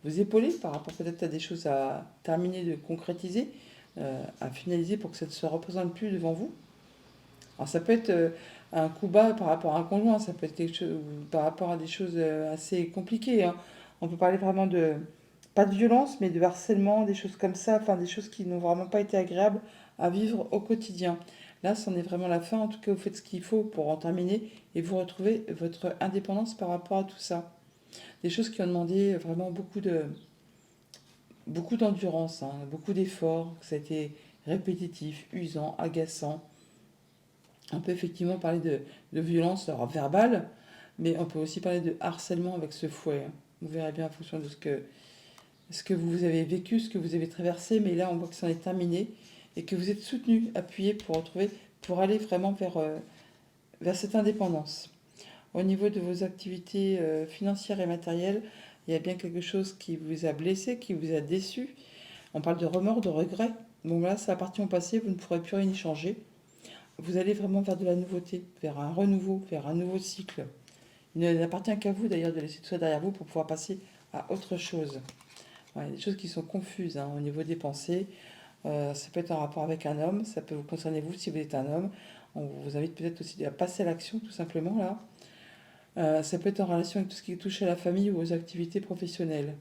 vous épauler par rapport peut-être à des choses à terminer de concrétiser, à finaliser pour que ça ne se représente plus devant vous. Alors ça peut être un coup bas par rapport à un conjoint, ça peut être quelque chose par rapport à des choses assez compliquées, hein. On peut parler vraiment de, pas de violence, mais de harcèlement, des choses comme ça, enfin des choses qui n'ont vraiment pas été agréables à vivre au quotidien. Là, c'en est vraiment la fin. En tout cas, vous faites ce qu'il faut pour en terminer et vous retrouver votre indépendance par rapport à tout ça. Des choses qui ont demandé vraiment beaucoup d'endurance, hein, beaucoup d'efforts, que ça a été répétitif, usant, agaçant. On peut effectivement parler de violence alors, verbale, mais on peut aussi parler de harcèlement avec ce fouet, hein. Vous verrez bien en fonction de ce que vous avez vécu, ce que vous avez traversé, mais là on voit que ça en est terminé et que vous êtes soutenu, appuyé pour retrouver, pour aller vraiment vers cette indépendance. Au niveau de vos activités financières et matérielles, il y a bien quelque chose qui vous a blessé, qui vous a déçu. On parle de remords, de regrets. Bon là, ça appartient au passé, vous ne pourrez plus rien y changer. Vous allez vraiment vers de la nouveauté, vers un renouveau, vers un nouveau cycle. Il n'appartient qu'à vous d'ailleurs de laisser tout ça derrière vous pour pouvoir passer à autre chose. Ouais, des choses qui sont confuses hein, au niveau des pensées. Ça peut être en rapport avec un homme, ça peut vous concerner vous si vous êtes un homme. On vous invite peut-être aussi à passer à l'action tout simplement là. Ça peut être en relation avec tout ce qui touche à la famille ou aux activités professionnelles.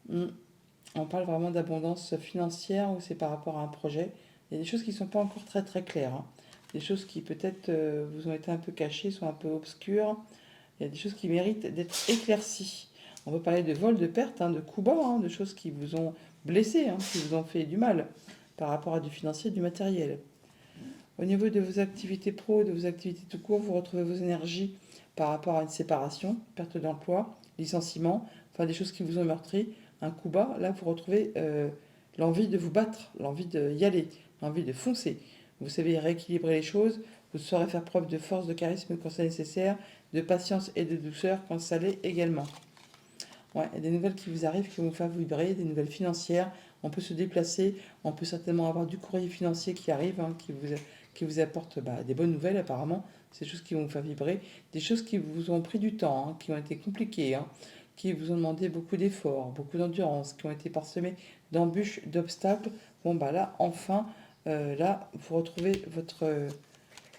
Hmm. On parle vraiment d'abondance financière ou c'est par rapport à un projet. Il y a des choses qui ne sont pas encore très très claires, hein. Des choses qui peut-être vous ont été un peu cachées, sont un peu obscures. Il y a des choses qui méritent d'être éclaircies. On peut parler de vol, de perte, hein, de coups bas, hein, de choses qui vous ont blessé, hein, qui vous ont fait du mal par rapport à du financier, du matériel. Au niveau de vos activités pro, de vos activités tout court, vous retrouvez vos énergies par rapport à une séparation, perte d'emploi, licenciement, enfin des choses qui vous ont meurtri, un coup bas. Là, vous retrouvez l'envie de vous battre, l'envie d'y aller, l'envie de foncer. Vous savez rééquilibrer les choses, vous saurez faire preuve de force, de charisme quand c'est nécessaire, de patience et de douceur quand ça l'est également. Ouais, et des nouvelles qui vous arrivent, qui vont vous faire vibrer, des nouvelles financières. On peut se déplacer, on peut certainement avoir du courrier financier qui arrive, hein, qui vous apporte des bonnes nouvelles apparemment. C'est des choses qui vont vous faire vibrer, des choses qui vous ont pris du temps, hein, qui ont été compliquées, hein, qui vous ont demandé beaucoup d'efforts, beaucoup d'endurance, qui ont été parsemées d'embûches, d'obstacles. Bon bah là, enfin, là, vous retrouvez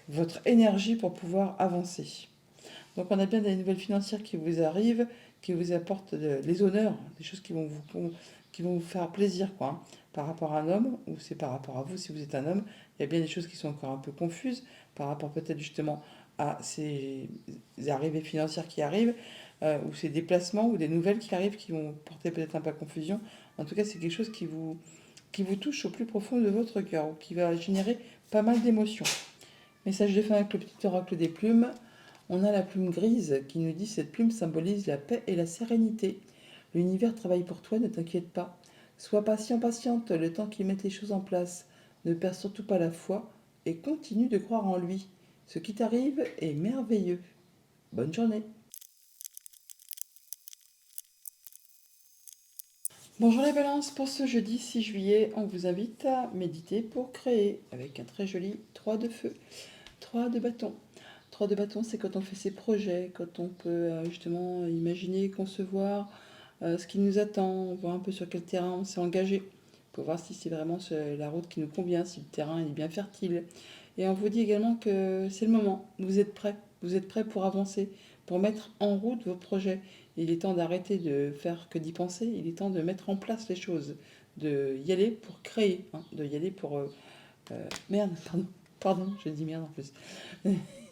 votre énergie pour pouvoir avancer. Donc on a bien des nouvelles financières qui vous arrivent, qui vous apportent les honneurs, des choses qui vont vous faire plaisir, quoi, hein. Par rapport à un homme, ou c'est par rapport à vous si vous êtes un homme, il y a bien des choses qui sont encore un peu confuses par rapport peut-être justement à ces arrivées financières qui arrivent, ou ces déplacements, ou des nouvelles qui arrivent qui vont porter peut-être un peu à confusion. En tout cas, c'est quelque chose qui vous touche au plus profond de votre cœur, ou qui va générer pas mal d'émotions. Message de fin avec le petit oracle des plumes. On a la plume grise qui nous dit cette plume symbolise la paix et la sérénité. L'univers travaille pour toi, ne t'inquiète pas. Sois patient, patiente, le temps qu'il mette les choses en place. Ne perds surtout pas la foi et continue de croire en lui. Ce qui t'arrive est merveilleux. Bonne journée. Bonjour les balances, pour ce jeudi 6 juillet, on vous invite à méditer pour créer avec un très joli 3 de feu, 3 de bâton. 3 de bâton, c'est quand on fait ses projets, quand on peut justement imaginer, concevoir ce qui nous attend, voir un peu sur quel terrain on s'est engagé, pour voir si c'est vraiment la route qui nous convient, si le terrain est bien fertile. Et on vous dit également que c'est le moment, vous êtes prêts pour avancer, pour mettre en route vos projets. Il est temps d'arrêter de faire que d'y penser, il est temps de mettre en place les choses, de y aller pour créer, hein, de y aller pour... merde, pardon, je dis merde en plus.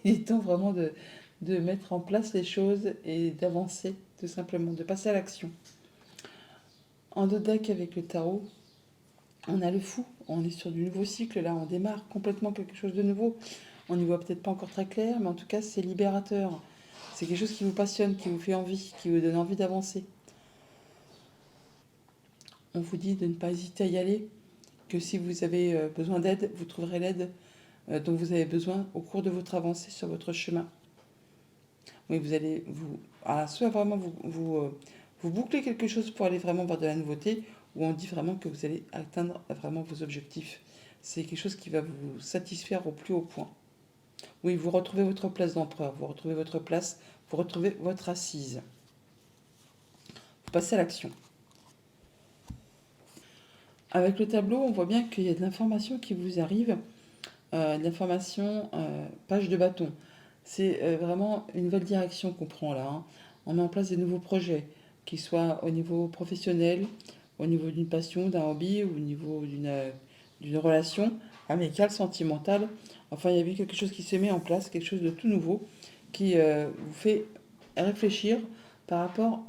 Il est temps vraiment de mettre en place les choses et d'avancer tout simplement, de passer à l'action. En dos deck avec le tarot, on a le fou, on est sur du nouveau cycle, là on démarre complètement quelque chose de nouveau. On n'y voit peut-être pas encore très clair, mais en tout cas c'est libérateur. C'est quelque chose qui vous passionne, qui vous fait envie, qui vous donne envie d'avancer. On vous dit de ne pas hésiter à y aller, que si vous avez besoin d'aide, vous trouverez l'aide dont vous avez besoin au cours de votre avancée sur votre chemin. Oui, vous allez soit vraiment vous bouclez quelque chose pour aller vraiment vers de la nouveauté, ou on dit vraiment que vous allez atteindre vraiment vos objectifs. C'est quelque chose qui va vous satisfaire au plus haut point. Oui, vous retrouvez votre place d'empereur, vous retrouvez votre place, vous retrouvez votre assise. Vous passez à l'action. Avec le tableau, on voit bien qu'il y a de l'information qui vous arrive, de l'information page de bâton. C'est vraiment une nouvelle direction qu'on prend là, hein. On met en place des nouveaux projets, qu'ils soient au niveau professionnel, au niveau d'une passion, d'un hobby, ou au niveau d'une relation amicale, sentimentale. Enfin, il y a bien quelque chose qui se met en place, quelque chose de tout nouveau, qui vous fait réfléchir par rapport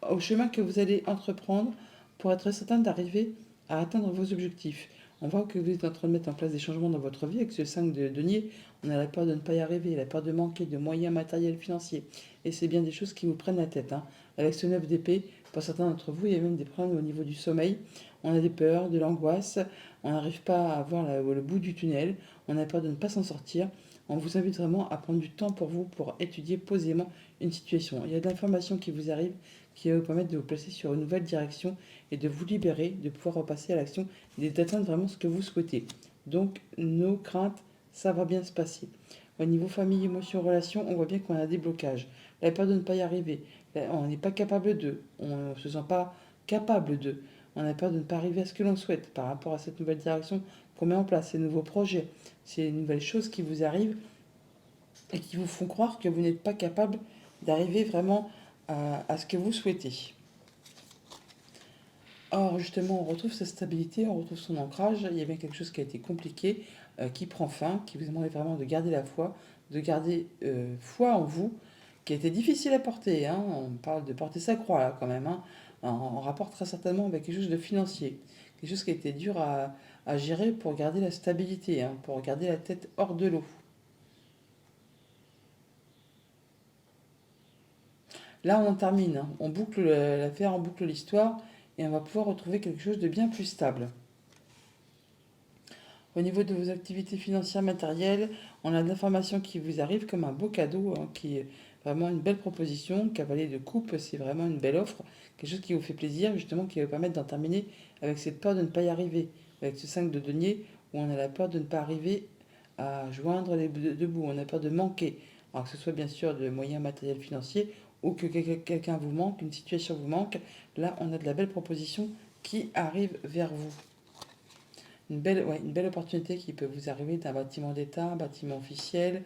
au chemin que vous allez entreprendre pour être certain d'arriver à atteindre vos objectifs. On voit que vous êtes en train de mettre en place des changements dans votre vie avec ce 5 de denier. On a la peur de ne pas y arriver, la peur de manquer de moyens matériels financiers. Et c'est bien des choses qui vous prennent la tête, hein. Avec ce 9 d'épée, pour certains d'entre vous, il y a même des problèmes au niveau du sommeil. On a des peurs, de l'angoisse, on n'arrive pas à voir le bout du tunnel, on a peur de ne pas s'en sortir. On vous invite vraiment à prendre du temps pour vous, pour étudier posément une situation. Il y a de l'information qui vous arrive, qui va vous permettre de vous placer sur une nouvelle direction et de vous libérer, de pouvoir repasser à l'action et d'atteindre vraiment ce que vous souhaitez. Donc, nos craintes, ça va bien se passer. Au niveau famille, émotion, relation, on voit bien qu'on a des blocages. La peur de ne pas y arriver, on n'est pas capable de, on ne se sent pas capable de, on a peur de ne pas arriver à ce que l'on souhaite par rapport à cette nouvelle direction qu'on met en place, ces nouveaux projets, ces nouvelles choses qui vous arrivent et qui vous font croire que vous n'êtes pas capable d'arriver vraiment à ce que vous souhaitez. Or, justement, on retrouve sa stabilité, on retrouve son ancrage. Il y a bien quelque chose qui a été compliqué, qui prend fin, qui vous demande vraiment de garder la foi, de garder foi en vous, qui a été difficile à porter, hein. On parle de porter sa croix, là, quand même, hein, en rapport très certainement avec quelque chose de financier. Quelque chose qui a été dur à gérer pour garder la stabilité, hein, pour garder la tête hors de l'eau. Là, on termine, hein. On boucle l'affaire, on boucle l'histoire, et on va pouvoir retrouver quelque chose de bien plus stable. Au niveau de vos activités financières matérielles, on a de l'information qui vous arrive comme un beau cadeau, hein, qui est vraiment une belle proposition. Cavalier de coupe, c'est vraiment une belle offre, quelque chose qui vous fait plaisir, justement, qui va vous permettre d'en terminer avec cette peur de ne pas y arriver. Avec ce 5 de denier, où on a la peur de ne pas arriver à joindre les deux bouts, on a peur de manquer. Alors que ce soit bien sûr de moyens matériels financiers, ou que quelqu'un vous manque, une situation vous manque, là on a de la belle proposition qui arrive vers vous. Une belle opportunité qui peut vous arriver d'un bâtiment d'État, un bâtiment officiel,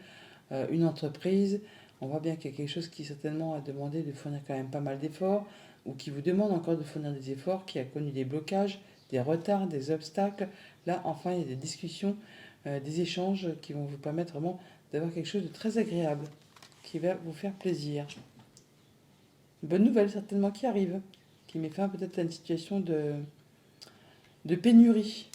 une entreprise. On voit bien qu'il y a quelque chose qui certainement a demandé de fournir quand même pas mal d'efforts, ou qui vous demande encore de fournir des efforts, qui a connu des blocages, des retards, des obstacles. Là, enfin, il y a des discussions, des échanges qui vont vous permettre vraiment d'avoir quelque chose de très agréable, qui va vous faire plaisir. Une bonne nouvelle certainement qui arrive, qui met fin peut-être à une situation de pénurie.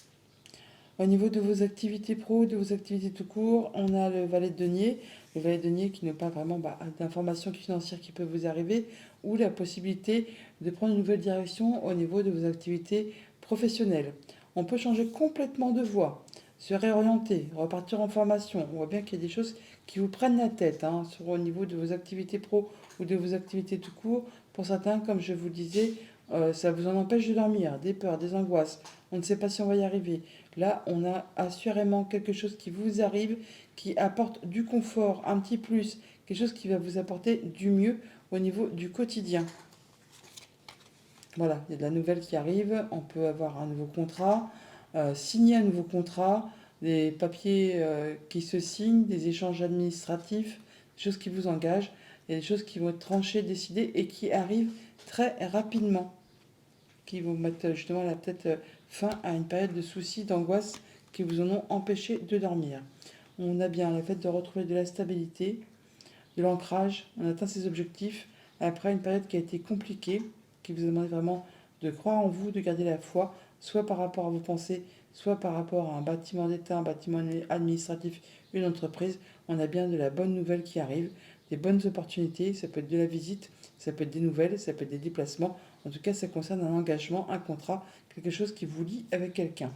Au niveau de vos activités pro, de vos activités tout court, on a le valet de denier. Le valet de denier qui n'a pas vraiment d'informations financières qui peuvent vous arriver, ou la possibilité de prendre une nouvelle direction au niveau de vos activités professionnelles. On peut changer complètement de voie, se réorienter, repartir en formation. On voit bien qu'il y a des choses qui vous prennent la tête, hein, au niveau de vos activités pro ou de vos activités tout court. Pour certains, comme je vous le disais, ça vous en empêche de dormir, des peurs, des angoisses. On ne sait pas si on va y arriver. Là, on a assurément quelque chose qui vous arrive, qui apporte du confort, un petit plus, quelque chose qui va vous apporter du mieux au niveau du quotidien. Voilà, il y a de la nouvelle qui arrive, on peut avoir un nouveau contrat, signer un nouveau contrat, des papiers qui se signent, des échanges administratifs, des choses qui vous engagent, il y a des choses qui vont être tranchées, décidées et qui arrivent très rapidement, qui vont mettre justement la tête fin à une période de soucis, d'angoisse qui vous en ont empêché de dormir. On a bien le fait de retrouver de la stabilité, de l'ancrage, on atteint ses objectifs, après une période qui a été compliquée, qui vous a demandé vraiment de croire en vous, de garder la foi, soit par rapport à vos pensées, soit par rapport à un bâtiment d'État, un bâtiment administratif, une entreprise. On a bien de la bonne nouvelle qui arrive, des bonnes opportunités, ça peut être de la visite, ça peut être des nouvelles, ça peut être des déplacements. En tout cas, ça concerne un engagement, un contrat, quelque chose qui vous lie avec quelqu'un.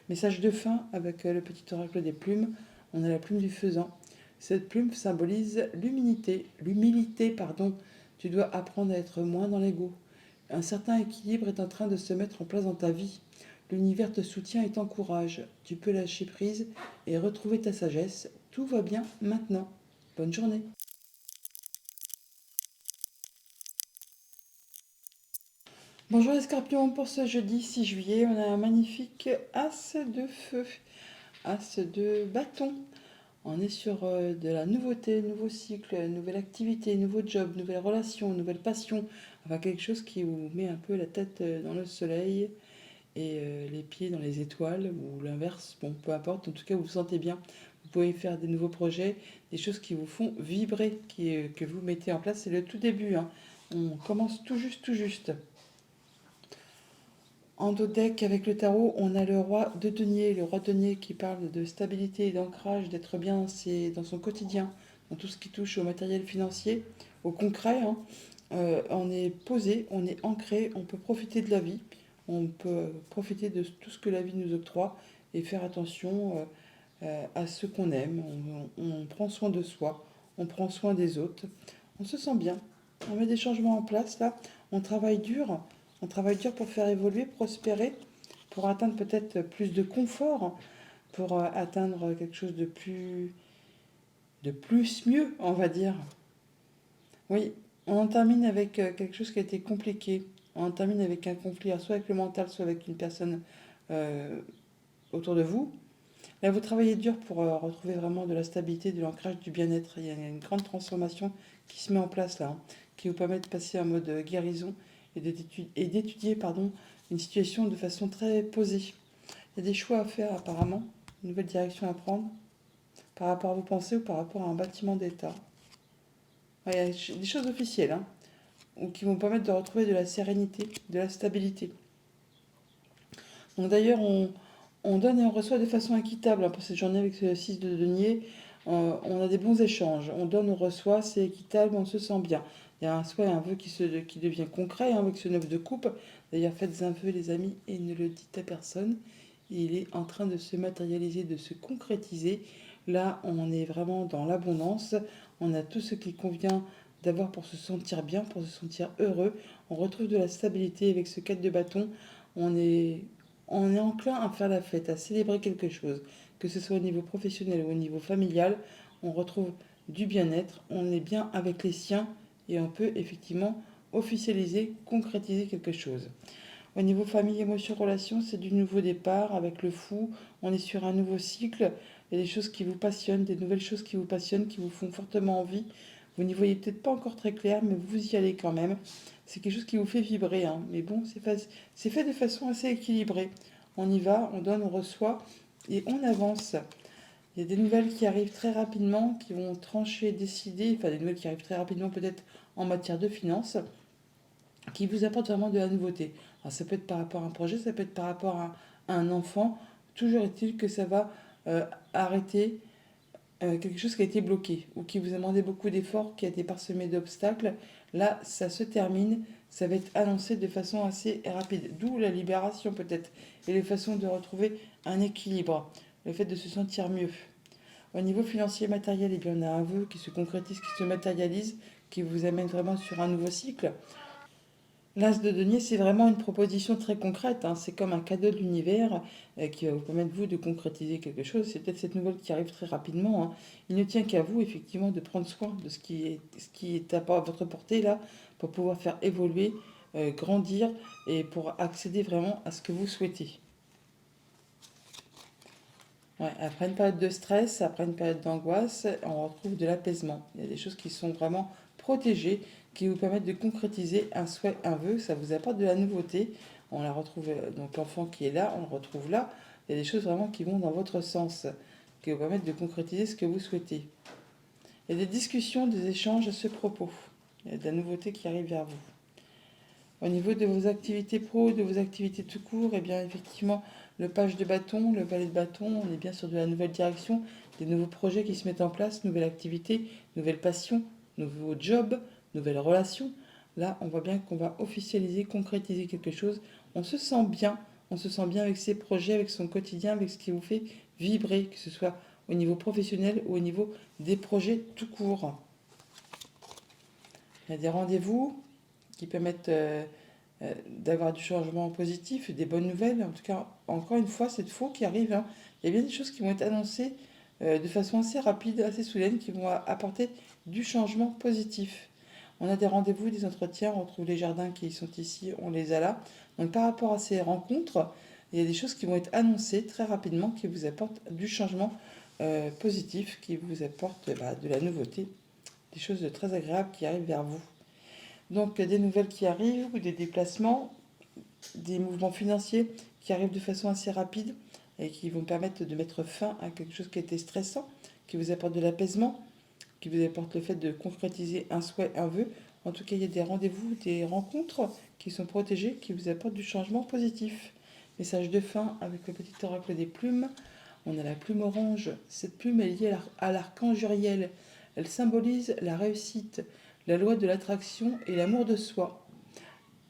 Message de fin avec le petit oracle des plumes. On a la plume du faisan. Cette plume symbolise l'humilité. L'humilité, pardon. Tu dois apprendre à être moins dans l'ego. Un certain équilibre est en train de se mettre en place dans ta vie. L'univers te soutient et t'encourage. Tu peux lâcher prise et retrouver ta sagesse. Tout va bien maintenant. Bonne journée. Bonjour les scorpions, pour ce jeudi 6 juillet, on a un magnifique as de feu, as de bâton. On est sur de la nouveauté, nouveau cycle, nouvelle activité, nouveau job, nouvelle relation, nouvelle passion. Enfin, quelque chose qui vous met un peu la tête dans le soleil et les pieds dans les étoiles, ou l'inverse, bon, peu importe. En tout cas, vous vous sentez bien. Vous pouvez faire des nouveaux projets, des choses qui vous font vibrer, que vous mettez en place. C'est le tout début, hein. On commence tout juste, tout juste. En dos deck, avec le tarot, on a le roi de denier. Le roi de denier qui parle de stabilité et d'ancrage, d'être bien dans son quotidien, dans tout ce qui touche au matériel financier, au concret, hein. On est posé, on est ancré, on peut profiter de la vie, on peut profiter de tout ce que la vie nous octroie et faire attention à ce qu'on aime. On prend soin de soi, on prend soin des autres, on se sent bien. On met des changements en place là, on travaille dur. On travaille dur pour faire évoluer, prospérer, pour atteindre peut-être plus de confort, pour atteindre quelque chose de plus mieux, on va dire. Oui, on en termine avec quelque chose qui a été compliqué. On en termine avec un conflit, soit avec le mental, soit avec une personne euh, autour de vous. Là, vous travaillez dur pour retrouver vraiment de la stabilité, de l'ancrage, du bien-être. Il y a une grande transformation qui se met en place là, hein, qui vous permet de passer en mode guérison et d'étudier pardon, une situation de façon très posée. Il y a des choix à faire apparemment, une nouvelle direction à prendre par rapport à vos pensées ou par rapport à un bâtiment d'État. Ouais, il y a des choses officielles, hein, ou qui vont permettre de retrouver de la sérénité, de la stabilité. Donc d'ailleurs, on donne et on reçoit de façon équitable, hein, pour cette journée avec ce 6 de denier. On a des bons échanges. On donne, on reçoit, c'est équitable, on se sent bien. Il y a un souhait, un vœu qui devient concret, hein, avec ce 9 de coupe. D'ailleurs, faites un vœu, les amis, et ne le dites à personne. Il est en train de se matérialiser, de se concrétiser. Là, on est vraiment dans l'abondance. On a tout ce qui convient d'avoir pour se sentir bien, pour se sentir heureux. On retrouve de la stabilité avec ce 4 de bâton. On est on est enclin à faire la fête, à célébrer quelque chose, que ce soit au niveau professionnel ou au niveau familial. On retrouve du bien-être, on est bien avec les siens et on peut effectivement officialiser, concrétiser quelque chose. Au niveau famille, émotion, relation, c'est du nouveau départ avec le fou. On est sur un nouveau cycle. Il y a des choses qui vous passionnent, des nouvelles choses qui vous passionnent, qui vous font fortement envie. Vous n'y voyez peut-être pas encore très clair, mais vous y allez quand même. C'est quelque chose qui vous fait vibrer, hein. Mais bon, c'est fait de façon assez équilibrée. On y va, on donne, on reçoit et on avance. Il y a des nouvelles qui arrivent très rapidement, qui vont trancher, décider, enfin des nouvelles qui arrivent très rapidement peut-être en matière de finances, qui vous apportent vraiment de la nouveauté. Alors ça peut être par rapport à un projet, ça peut être par rapport à un enfant. Toujours est-il que ça va arrêter quelque chose qui a été bloqué ou qui vous a demandé beaucoup d'efforts, qui a été parsemé d'obstacles. Là, ça se termine, ça va être annoncé de façon assez rapide. D'où la libération peut-être et les façons de retrouver un équilibre, le fait de se sentir mieux. Au niveau financier matériel, eh bien, on a un vœu qui se concrétise, qui se matérialise, qui vous amène vraiment sur un nouveau cycle. L'As de denier, c'est vraiment une proposition très concrète, hein. C'est comme un cadeau de l'univers qui va vous permettre, vous, de concrétiser quelque chose. C'est peut-être cette nouvelle qui arrive très rapidement, hein. Il ne tient qu'à vous, effectivement, de prendre soin de ce qui est à votre portée, là, pour pouvoir faire évoluer, grandir et pour accéder vraiment à ce que vous souhaitez. Ouais, après une période de stress, après une période d'angoisse, on retrouve de l'apaisement. Il y a des choses qui sont vraiment protégées, qui vous permettent de concrétiser un souhait, un vœu. Ça vous apporte de la nouveauté. On la retrouve, donc l'enfant qui est là, on le retrouve là. Il y a des choses vraiment qui vont dans votre sens, qui vous permettent de concrétiser ce que vous souhaitez. Il y a des discussions, des échanges à ce propos. Il y a de la nouveauté qui arrive vers vous. Au niveau de vos activités pro, de vos activités tout court, eh bien effectivement, le page de bâton, le valet de bâton, on est bien sur de la nouvelle direction, des nouveaux projets qui se mettent en place, nouvelles activités, nouvelles passions, nouveaux jobs, nouvelles relations. Là, on voit bien qu'on va officialiser, concrétiser quelque chose. On se sent bien, on se sent bien avec ses projets, avec son quotidien, avec ce qui vous fait vibrer, que ce soit au niveau professionnel ou au niveau des projets tout court. Il y a des rendez-vous qui permettent d'avoir du changement positif, des bonnes nouvelles. En tout cas, encore une fois, c'est de faux qui arrive, hein. Il y a bien des choses qui vont être annoncées de façon assez rapide, assez soudaine, qui vont apporter du changement positif. On a des rendez-vous, des entretiens, on retrouve les jardins qui sont ici, on les a là. Donc par rapport à ces rencontres, il y a des choses qui vont être annoncées très rapidement, qui vous apportent du changement positif, qui vous apportent de la nouveauté, des choses de très agréables qui arrivent vers vous. Donc des nouvelles qui arrivent, ou des déplacements, des mouvements financiers qui arrivent de façon assez rapide et qui vont permettre de mettre fin à quelque chose qui était stressant, qui vous apporte de l'apaisement, qui vous apporte le fait de concrétiser un souhait, un vœu. En tout cas, il y a des rendez-vous, des rencontres qui sont protégées, qui vous apportent du changement positif. Message de fin avec le petit oracle des plumes. On a la plume orange. Cette plume est liée à l'archange Uriel. Elle symbolise la réussite, la loi de l'attraction et l'amour de soi.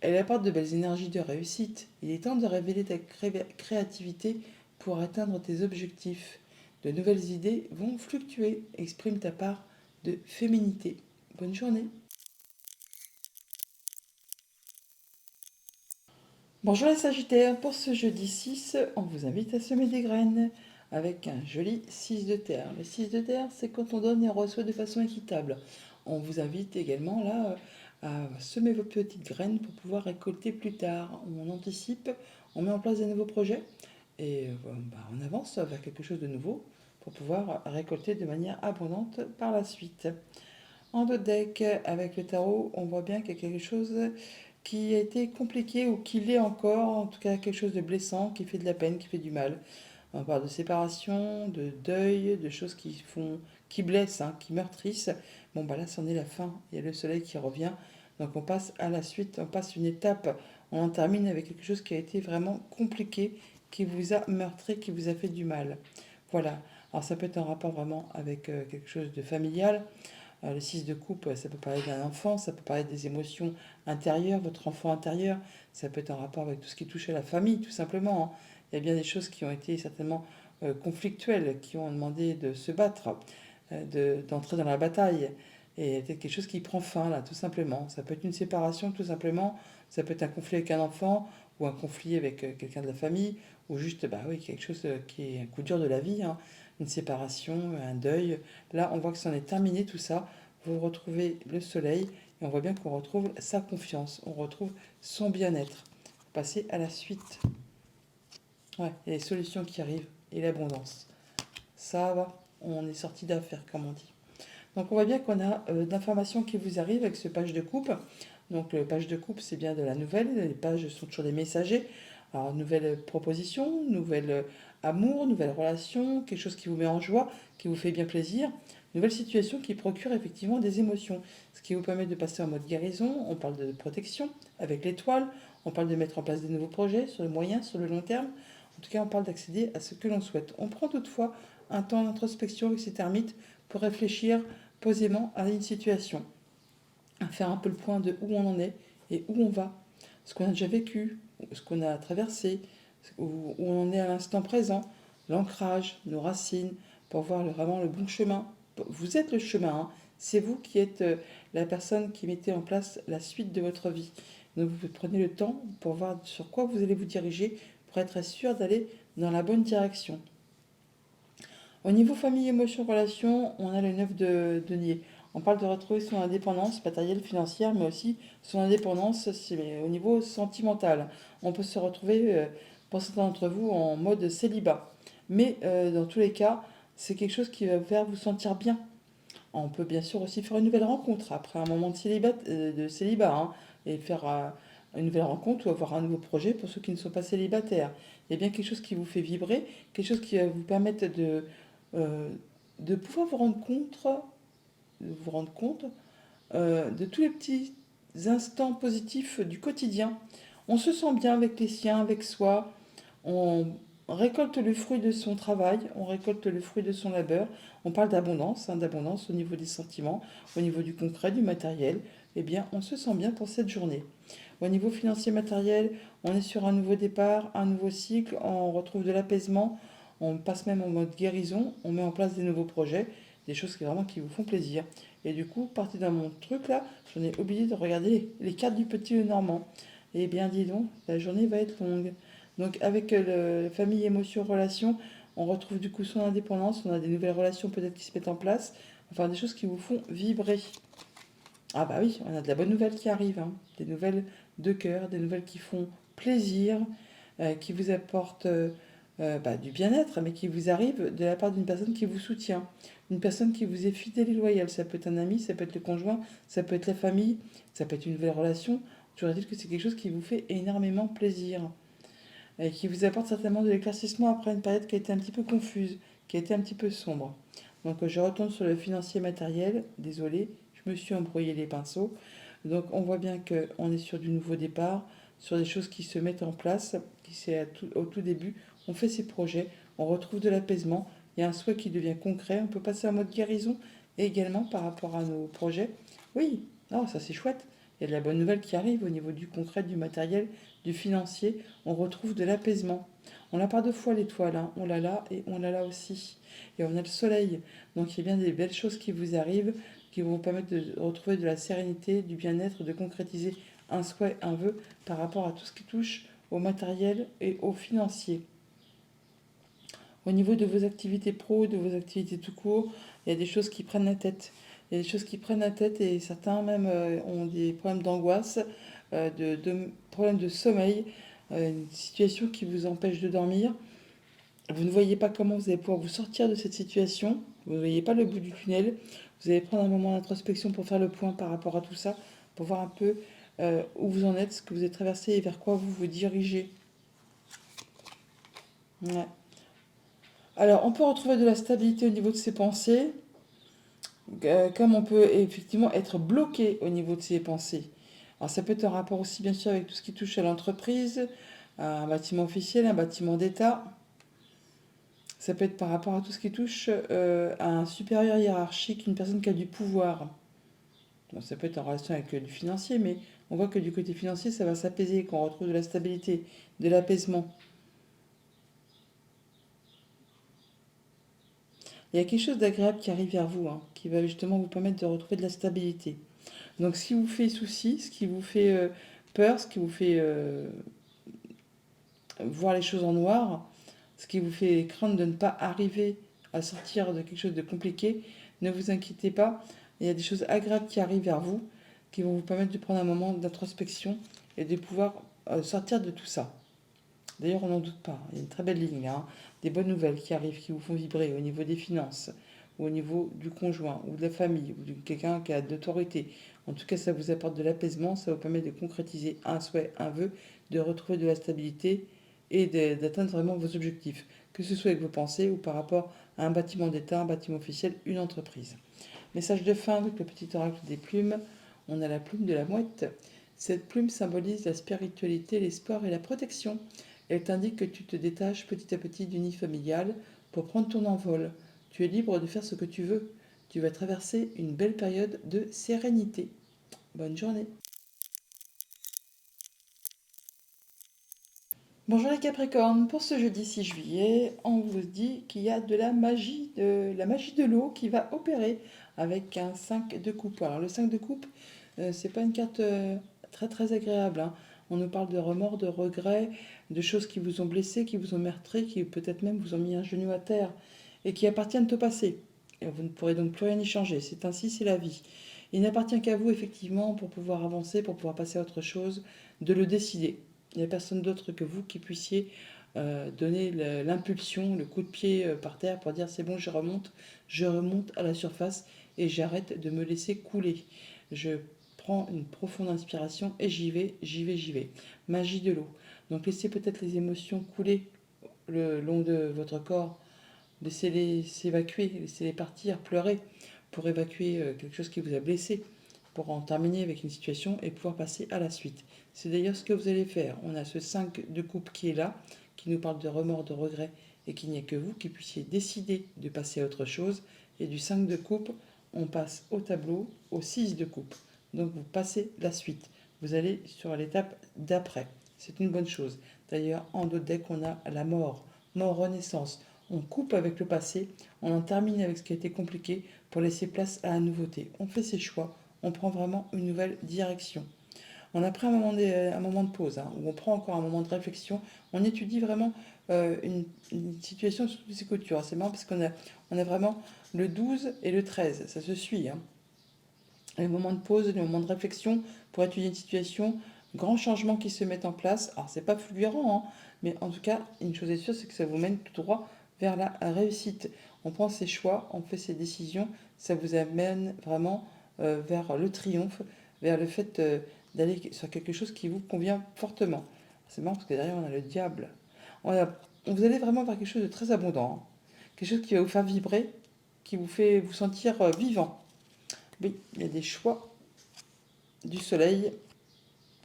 Elle apporte de belles énergies de réussite. Il est temps de révéler ta créativité pour atteindre tes objectifs. De nouvelles idées vont fluctuer. Exprime ta part de féminité. Bonne journée. Bonjour les Sagittaires, pour ce jeudi 6, on vous invite à semer des graines avec un joli 6 de terre. Le 6 de terre, c'est quand on donne et on reçoit de façon équitable. On vous invite également là à semer vos petites graines pour pouvoir récolter plus tard. On anticipe, on met en place des nouveaux projets et on avance vers quelque chose de nouveau pour pouvoir récolter de manière abondante par la suite. En dos de deck, avec le tarot, on voit bien qu'il y a quelque chose qui a été compliqué ou qui l'est encore, en tout cas quelque chose de blessant, qui fait de la peine, qui fait du mal. On parle de séparation, de deuil, de choses qui blessent, hein, qui meurtrissent. Bon, bah là, c'en est la fin. Il y a le soleil qui revient. Donc on passe à la suite, on passe une étape. On en termine avec quelque chose qui a été vraiment compliqué, qui vous a meurtri, qui vous a fait du mal. Voilà. Alors ça peut être en rapport vraiment avec quelque chose de familial. Le 6 de coupe, ça peut parler d'un enfant, ça peut parler des émotions intérieures, votre enfant intérieur. Ça peut être en rapport avec tout ce qui touche à la famille, tout simplement, hein. Il y a bien des choses qui ont été certainement conflictuelles, qui ont demandé de se battre, d'entrer dans la bataille. Et il y a peut-être quelque chose qui prend fin, là, tout simplement. Ça peut être une séparation, tout simplement. Ça peut être un conflit avec un enfant, ou un conflit avec quelqu'un de la famille, ou juste, bah oui, quelque chose qui est un coup dur de la vie, hein. Une séparation, un deuil. Là, on voit que c'en est terminé tout ça. Vous retrouvez le soleil et on voit bien qu'on retrouve sa confiance, on retrouve son bien-être. Passer à la suite. Ouais, il y a les solutions qui arrivent et l'abondance. Ça va, on est sorti d'affaires, comme on dit. Donc on voit bien qu'on a d'informations qui vous arrivent avec ce page de coupe. Donc le page de coupe, c'est bien de la nouvelle. Les pages sont toujours des messagers. Alors nouvelle proposition, nouvelle amour, nouvelle relation, quelque chose qui vous met en joie, qui vous fait bien plaisir. Nouvelle situation qui procure effectivement des émotions. Ce qui vous permet de passer en mode guérison. On parle de protection avec l'étoile. On parle de mettre en place des nouveaux projets sur le moyen, sur le long terme. En tout cas, on parle d'accéder à ce que l'on souhaite. On prend toutefois un temps d'introspection avec ces termites pour réfléchir posément à une situation, à faire un peu le point de où on en est et où on va, ce qu'on a déjà vécu, ce qu'on a traversé, où on en est à l'instant présent, l'ancrage, nos racines, pour voir vraiment le bon chemin. Vous êtes le chemin, hein. C'est vous qui êtes la personne qui mettez en place la suite de votre vie. Donc vous prenez le temps pour voir sur quoi vous allez vous diriger, pour être sûr d'aller dans la bonne direction. Au niveau famille, émotion, relation, on a le 9 de denier. On parle de retrouver son indépendance matérielle, financière, mais aussi son indépendance au niveau sentimental. On peut se retrouver, pour certains d'entre vous, en mode célibat. Mais dans tous les cas, c'est quelque chose qui va vous faire vous sentir bien. On peut bien sûr aussi faire une nouvelle rencontre après un moment de célibat, hein, et faire une nouvelle rencontre ou avoir un nouveau projet pour ceux qui ne sont pas célibataires. Il y a bien quelque chose qui vous fait vibrer, quelque chose qui va vous permettre euh, de pouvoir vous rendre compte de tous les petits instants positifs du quotidien. On se sent bien avec les siens, avec soi. On récolte le fruit de son travail, on récolte le fruit de son labeur. On parle d'abondance, d'abondance au niveau des sentiments, au niveau du concret, du matériel. Eh bien, on se sent bien pour cette journée. Au niveau financier matériel, on est sur un nouveau départ, un nouveau cycle, on retrouve de l'apaisement, on passe même en mode guérison, on met en place des nouveaux projets, des choses qui vous font plaisir. Et du coup, parti dans mon truc là, j'en ai oublié de regarder les cartes du petit Normand. Eh bien, dis donc, la journée va être longue. Donc, avec le famille, émotion, relation, on retrouve du coup son indépendance, on a des nouvelles relations peut-être qui se mettent en place, enfin des choses qui vous font vibrer. Ah bah oui, on a de la bonne nouvelle qui arrive, hein. Des nouvelles de cœur, des nouvelles qui font plaisir, qui vous apportent du bien-être, mais qui vous arrivent de la part d'une personne qui vous soutient, une personne qui vous est fidèle et loyale. Ça peut être un ami, ça peut être le conjoint, ça peut être la famille, ça peut être une nouvelle relation. Toujours dire que c'est quelque chose qui vous fait énormément plaisir et qui vous apporte certainement de l'éclaircissement après une période qui a été un petit peu confuse, qui a été un petit peu sombre. Donc je retourne sur le financier matériel, désolé, je me suis embrouillé les pinceaux. Donc on voit bien qu'on est sur du nouveau départ, sur des choses qui se mettent en place, qui c'est au tout début, on fait ses projets, on retrouve de l'apaisement, il y a un souhait qui devient concret, on peut passer en mode guérison et également par rapport à nos projets. Oui, oh, ça c'est chouette, il y a de la bonne nouvelle qui arrive au niveau du concret, du matériel, du financier, on retrouve de l'apaisement. On n'a pas deux fois l'étoile, hein. On l'a là et on l'a là aussi. Et on a le soleil. Donc il y a bien des belles choses qui vous arrivent, qui vont vous permettre de retrouver de la sérénité, du bien-être, de concrétiser un souhait, un vœu par rapport à tout ce qui touche au matériel et au financier. Au niveau de vos activités pro, de vos activités tout court, il y a des choses qui prennent la tête. Il y a des choses qui prennent la tête et certains même ont des problèmes d'angoisse, de problèmes de sommeil, une situation qui vous empêche de dormir. Vous ne voyez pas comment vous allez pouvoir vous sortir de cette situation. Vous ne voyez pas le bout du tunnel. Vous allez prendre un moment d'introspection pour faire le point par rapport à tout ça, pour voir un peu où vous en êtes, ce que vous avez traversé et vers quoi vous vous dirigez. Ouais. Alors, on peut retrouver de la stabilité au niveau de ses pensées, comme on peut effectivement être bloqué au niveau de ses pensées. Alors, ça peut être un rapport aussi, bien sûr, avec tout ce qui touche à l'entreprise, à un bâtiment officiel, un bâtiment d'État. Ça peut être par rapport à tout ce qui touche à un supérieur hiérarchique, une personne qui a du pouvoir. Bon, ça peut être en relation avec du financier, mais on voit que du côté financier, ça va s'apaiser, qu'on retrouve de la stabilité, de l'apaisement. Il y a quelque chose d'agréable qui arrive vers vous, hein, qui va justement vous permettre de retrouver de la stabilité. Donc, ce qui vous fait souci, ce qui vous fait peur, ce qui vous fait voir les choses en noir, ce qui vous fait craindre de ne pas arriver à sortir de quelque chose de compliqué, ne vous inquiétez pas. Il y a des choses agréables qui arrivent vers vous, qui vont vous permettre de prendre un moment d'introspection et de pouvoir sortir de tout ça. D'ailleurs, on n'en doute pas. Il y a une très belle ligne, hein. Des bonnes nouvelles qui arrivent, qui vous font vibrer au niveau des finances, ou au niveau du conjoint, ou de la famille, ou de quelqu'un qui a d'autorité. En tout cas, ça vous apporte de l'apaisement, ça vous permet de concrétiser un souhait, un vœu, de retrouver de la stabilité et d'atteindre vraiment vos objectifs, que ce soit avec vos pensées ou par rapport à un bâtiment d'État, un bâtiment officiel, une entreprise. Message de fin avec le petit oracle des plumes. On a la plume de la mouette. Cette plume symbolise la spiritualité, l'espoir et la protection. Elle t'indique que tu te détaches petit à petit du nid familial pour prendre ton envol. Tu es libre de faire ce que tu veux. Tu vas traverser une belle période de sérénité. Bonne journée. Bonjour les Capricornes, pour ce jeudi 6 juillet, on vous dit qu'il y a de la magie de l'eau qui va opérer avec un 5 de coupe. Alors le 5 de coupe, c'est pas une carte très très agréable, hein. On nous parle de remords, de regrets, de choses qui vous ont blessé, qui vous ont meurtri, qui peut-être même vous ont mis un genou à terre et qui appartiennent au passé. Et vous ne pourrez donc plus rien y changer. C'est ainsi, c'est la vie. Il n'appartient qu'à vous effectivement pour pouvoir avancer, pour pouvoir passer à autre chose, de le décider. Il n'y a personne d'autre que vous qui puissiez donner l'impulsion, le coup de pied par terre pour dire c'est bon, je remonte à la surface et j'arrête de me laisser couler. Je prends une profonde inspiration et j'y vais, j'y vais, j'y vais. Magie de l'eau. Donc laissez peut-être les émotions couler le long de votre corps, laissez-les s'évacuer, laissez-les partir, pleurer pour évacuer quelque chose qui vous a blessé pour en terminer avec une situation et pouvoir passer à la suite. C'est d'ailleurs ce que vous allez faire. On a ce 5 de coupe qui est là, qui nous parle de remords, de regrets, et qu'il n'y a que vous qui puissiez décider de passer à autre chose. Et du 5 de coupe, on passe au tableau au 6 de coupe. Donc vous passez la suite. Vous allez sur l'étape d'après. C'est une bonne chose. D'ailleurs, en d'autres decks, on a la mort, renaissance. On coupe avec le passé, on en termine avec ce qui a été compliqué pour laisser place à la nouveauté. On fait ses choix, on prend vraiment une nouvelle direction. On a pris un moment de pause, hein, où on prend encore un moment de réflexion. On étudie vraiment une situation sous ses coutures. C'est marrant parce on a vraiment le 12 et le 13, ça se suit. Hein. Les moments de pause, les moments de réflexion pour étudier une situation, grands changements qui se mettent en place. Alors, c'est pas fulgurant, hein, mais en tout cas, une chose est sûre, c'est que ça vous mène tout droit vers la réussite. On prend ses choix, on fait ses décisions, ça vous amène vraiment vers le triomphe, vers le fait d'aller sur quelque chose qui vous convient fortement. C'est marrant parce que derrière, on a le diable. Vous allez vraiment vers quelque chose de très abondant, hein. Quelque chose qui va vous faire vibrer, qui vous fait vous sentir vivant. Oui, il y a des choix du soleil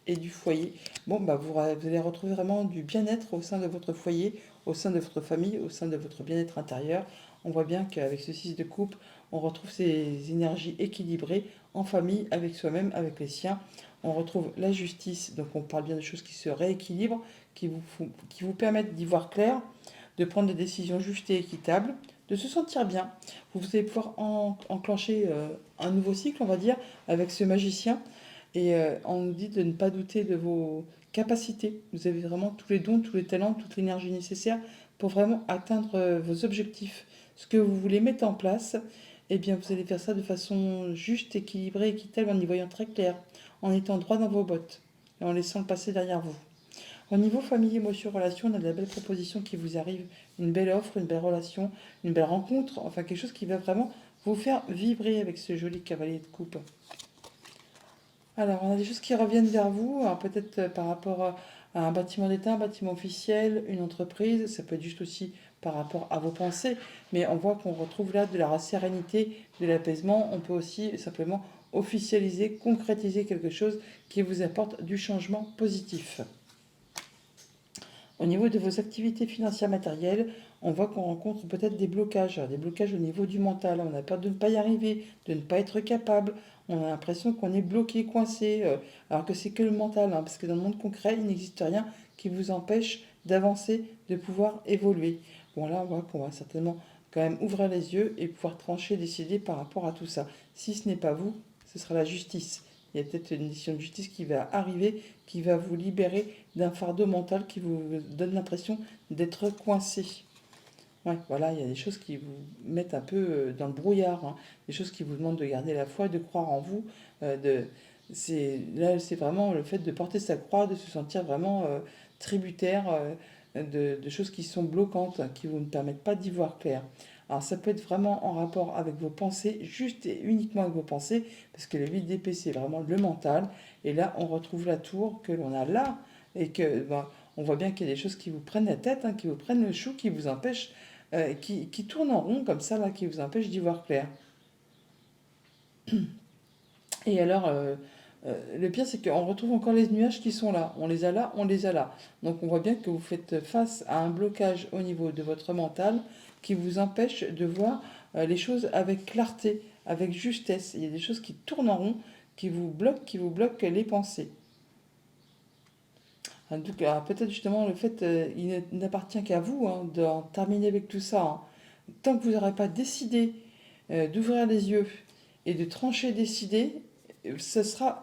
et du foyer. Bon, bah vous allez retrouver vraiment du bien-être au sein de votre foyer, au sein de votre famille, au sein de votre bien-être intérieur. On voit bien qu'avec ce 6 de coupe, on retrouve ces énergies équilibrées en famille, avec soi-même, avec les siens. On retrouve la justice, donc on parle bien de choses qui se rééquilibrent, qui vous permettent d'y voir clair, de prendre des décisions justes et équitables, de se sentir bien. Vous allez pouvoir enclencher un nouveau cycle, on va dire, avec ce magicien. Et on nous dit de ne pas douter de vos capacités. Vous avez vraiment tous les dons, tous les talents, toute l'énergie nécessaire pour vraiment atteindre vos objectifs. Ce que vous voulez mettre en place, eh bien vous allez faire ça de façon juste, équilibrée, équitable, en y voyant très clair, en étant droit dans vos bottes et en laissant le passé derrière vous. Au niveau famille, émotion, relation, on a de la belle proposition qui vous arrive, une belle offre, une belle relation, une belle rencontre, enfin quelque chose qui va vraiment vous faire vibrer avec ce joli cavalier de coupe. Alors, on a des choses qui reviennent vers vous, alors peut-être par rapport à un bâtiment d'État, un bâtiment officiel, une entreprise, ça peut être juste aussi par rapport à vos pensées, mais on voit qu'on retrouve là de la sérénité, de l'apaisement. On peut aussi simplement officialiser, concrétiser quelque chose qui vous apporte du changement positif. Au niveau de vos activités financières matérielles, on voit qu'on rencontre peut-être des blocages au niveau du mental. On a peur de ne pas y arriver, de ne pas être capable. On a l'impression qu'on est bloqué, coincé, alors que c'est que le mental, hein, parce que dans le monde concret, il n'existe rien qui vous empêche d'avancer, de pouvoir évoluer. Bon, là, on voit qu'on va certainement quand même ouvrir les yeux et pouvoir trancher, décider par rapport à tout ça. Si ce n'est pas vous, ce sera la justice. Il y a peut-être une décision de justice qui va arriver, qui va vous libérer d'un fardeau mental qui vous donne l'impression d'être coincé. Ouais, voilà, il y a des choses qui vous mettent un peu dans le brouillard, hein. Des choses qui vous demandent de garder la foi, de croire en vous. Là, c'est vraiment le fait de porter sa croix, de se sentir vraiment tributaire de choses qui sont bloquantes, qui vous ne permettent pas d'y voir clair. Alors ça peut être vraiment en rapport avec vos pensées, juste et uniquement avec vos pensées, parce que le 8 d'épée c'est vraiment le mental. Et là, on retrouve la tour que l'on a là, et que on voit bien qu'il y a des choses qui vous prennent la tête, hein, qui vous prennent le chou, qui vous empêchent, qui tournent en rond comme ça, là, qui vous empêchent d'y voir clair. Et alors, le pire, c'est qu'on retrouve encore les nuages qui sont là. On les a là, on les a là. Donc on voit bien que vous faites face à un blocage au niveau de votre mental qui vous empêche de voir les choses avec clarté, avec justesse. Il y a des choses qui tournent en rond, qui vous bloquent les pensées. En tout cas, peut-être justement le fait, il n'appartient qu'à vous, hein, d'en terminer avec tout ça, hein. Tant que vous n'aurez pas décidé d'ouvrir les yeux et de trancher, décider, ce sera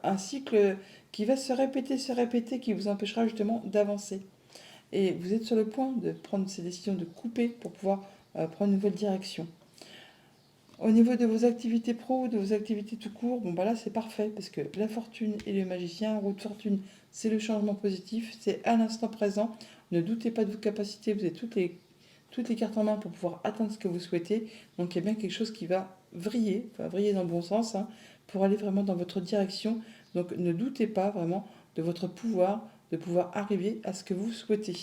un cycle qui va se répéter, qui vous empêchera justement d'avancer. Et vous êtes sur le point de prendre ces décisions, de couper pour pouvoir prendre une nouvelle direction. Au niveau de vos activités pro, de vos activités tout court, bon bah là c'est parfait parce que la fortune et le magicien, roue de fortune, c'est le changement positif, c'est à l'instant présent. Ne doutez pas de vos capacités, vous avez toutes les cartes en main pour pouvoir atteindre ce que vous souhaitez. Donc il y a bien quelque chose qui va vriller, enfin vriller dans le bon sens, hein, pour aller vraiment dans votre direction. Donc ne doutez pas vraiment de votre pouvoir, de pouvoir arriver à ce que vous souhaitez.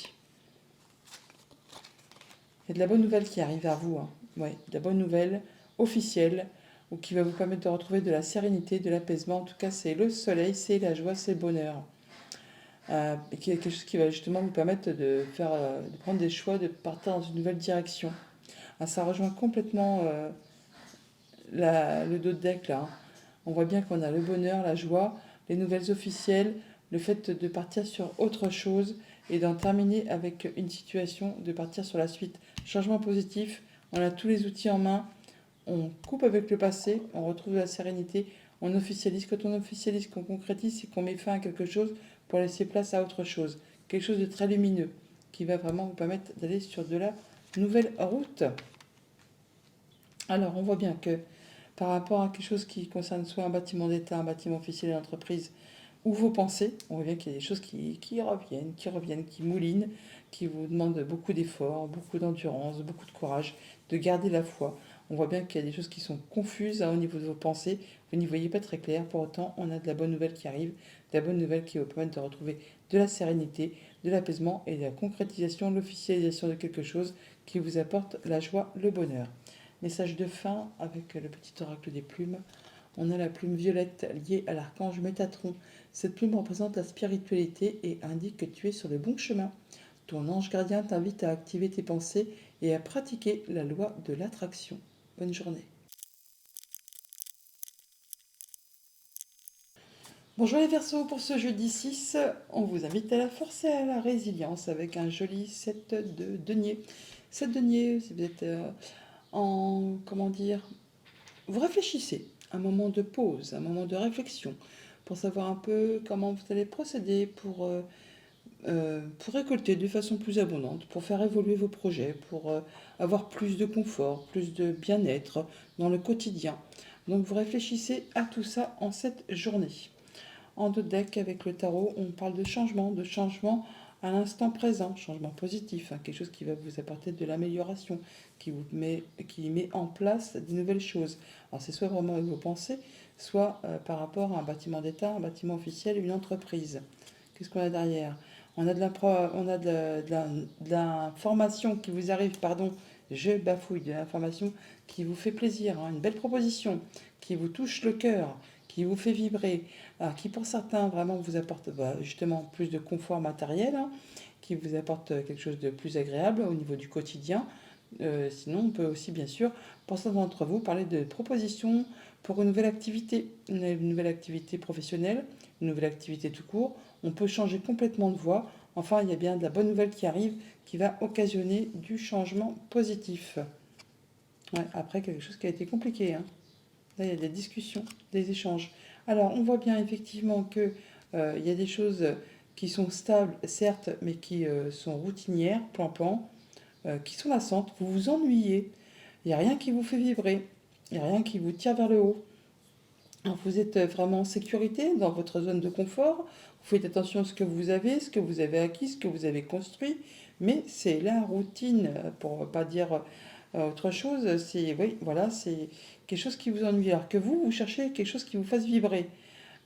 Il y a de la bonne nouvelle qui arrive vers vous, hein. Ouais, de la bonne nouvelle officielle. ou qui va vous permettre de retrouver de la sérénité, de l'apaisement. En tout cas, c'est le soleil, c'est la joie, c'est le bonheur. Et qui est quelque chose qui va justement vous permettre de prendre des choix, de partir dans une nouvelle direction. Ça rejoint complètement le dos de deck là, hein. On voit bien qu'on a le bonheur, la joie, les nouvelles officielles, le fait de partir sur autre chose et d'en terminer avec une situation, de partir sur la suite. Changement positif, on a tous les outils en main, on coupe avec le passé, on retrouve la sérénité, on officialise. Quand on officialise, qu'on concrétise, c'est qu'on met fin à quelque chose pour laisser place à autre chose. Quelque chose de très lumineux qui va vraiment vous permettre d'aller sur de la nouvelle route. Alors, on voit bien que par rapport à quelque chose qui concerne soit un bâtiment d'État, un bâtiment officiel d'entreprise, ou vos pensées, on voit bien qu'il y a des choses qui reviennent, qui moulinent, qui vous demandent beaucoup d'efforts, beaucoup d'endurance, beaucoup de courage, de garder la foi. On voit bien qu'il y a des choses qui sont confuses au niveau de vos pensées, vous n'y voyez pas très clair, pour autant on a de la bonne nouvelle qui arrive, de la bonne nouvelle qui vous permet de retrouver de la sérénité, de l'apaisement et de la concrétisation, l'officialisation de quelque chose qui vous apporte la joie, le bonheur. Message de fin avec le petit oracle des plumes. On a la plume violette liée à l'archange Métatron. Cette plume représente la spiritualité et indique que tu es sur le bon chemin. Ton ange gardien t'invite à activer tes pensées et à pratiquer la loi de l'attraction. Bonne journée. Bonjour les Verseaux, pour ce jeudi 6, on vous invite à la force et à la résilience avec un joli 7 de denier. 7 denier, si vous êtes comment dire, vous réfléchissez, un moment de pause, un moment de réflexion, pour savoir un peu comment vous allez procéder pour récolter de façon plus abondante, pour faire évoluer vos projets, pour avoir plus de confort, plus de bien-être dans le quotidien. Donc vous réfléchissez à tout ça en cette journée. En deux decks avec le tarot, on parle de changement à l'instant présent, changement positif, hein, quelque chose qui va vous apporter de l'amélioration, qui met en place de nouvelles choses. Alors c'est soit vraiment avec vos pensées, soit par rapport à un bâtiment d'État, un bâtiment officiel, une entreprise. Qu'est-ce qu'on a derrière? On a de l'information qui vous arrive, pardon, je bafouille, de l'information qui vous fait plaisir, hein, une belle proposition, qui vous touche le cœur, qui vous fait vibrer, qui pour certains vraiment vous apporte justement plus de confort matériel, hein, qui vous apporte quelque chose de plus agréable au niveau du quotidien. Sinon, on peut aussi bien sûr, pour certains d'entre vous, parler de propositions pour une nouvelle activité professionnelle, une nouvelle activité tout court. On peut changer complètement de voie. Enfin, il y a bien de la bonne nouvelle qui arrive, qui va occasionner du changement positif. Ouais, après, quelque chose qui a été compliqué, hein. Là, il y a des discussions, des échanges. Alors, on voit bien effectivement que il y a des choses qui sont stables, certes, mais qui sont routinières, plan-plan, qui sont lassantes. Vous vous ennuyez. Il n'y a rien qui vous fait vibrer. Il n'y a rien qui vous tire vers le haut. Alors, vous êtes vraiment en sécurité dans votre zone de confort. Vous faites attention à ce que vous avez acquis, ce que vous avez construit. Mais c'est la routine, pour ne pas dire autre chose. C'est, oui, voilà, c'est quelque chose qui vous ennuie. Alors que vous cherchez quelque chose qui vous fasse vibrer.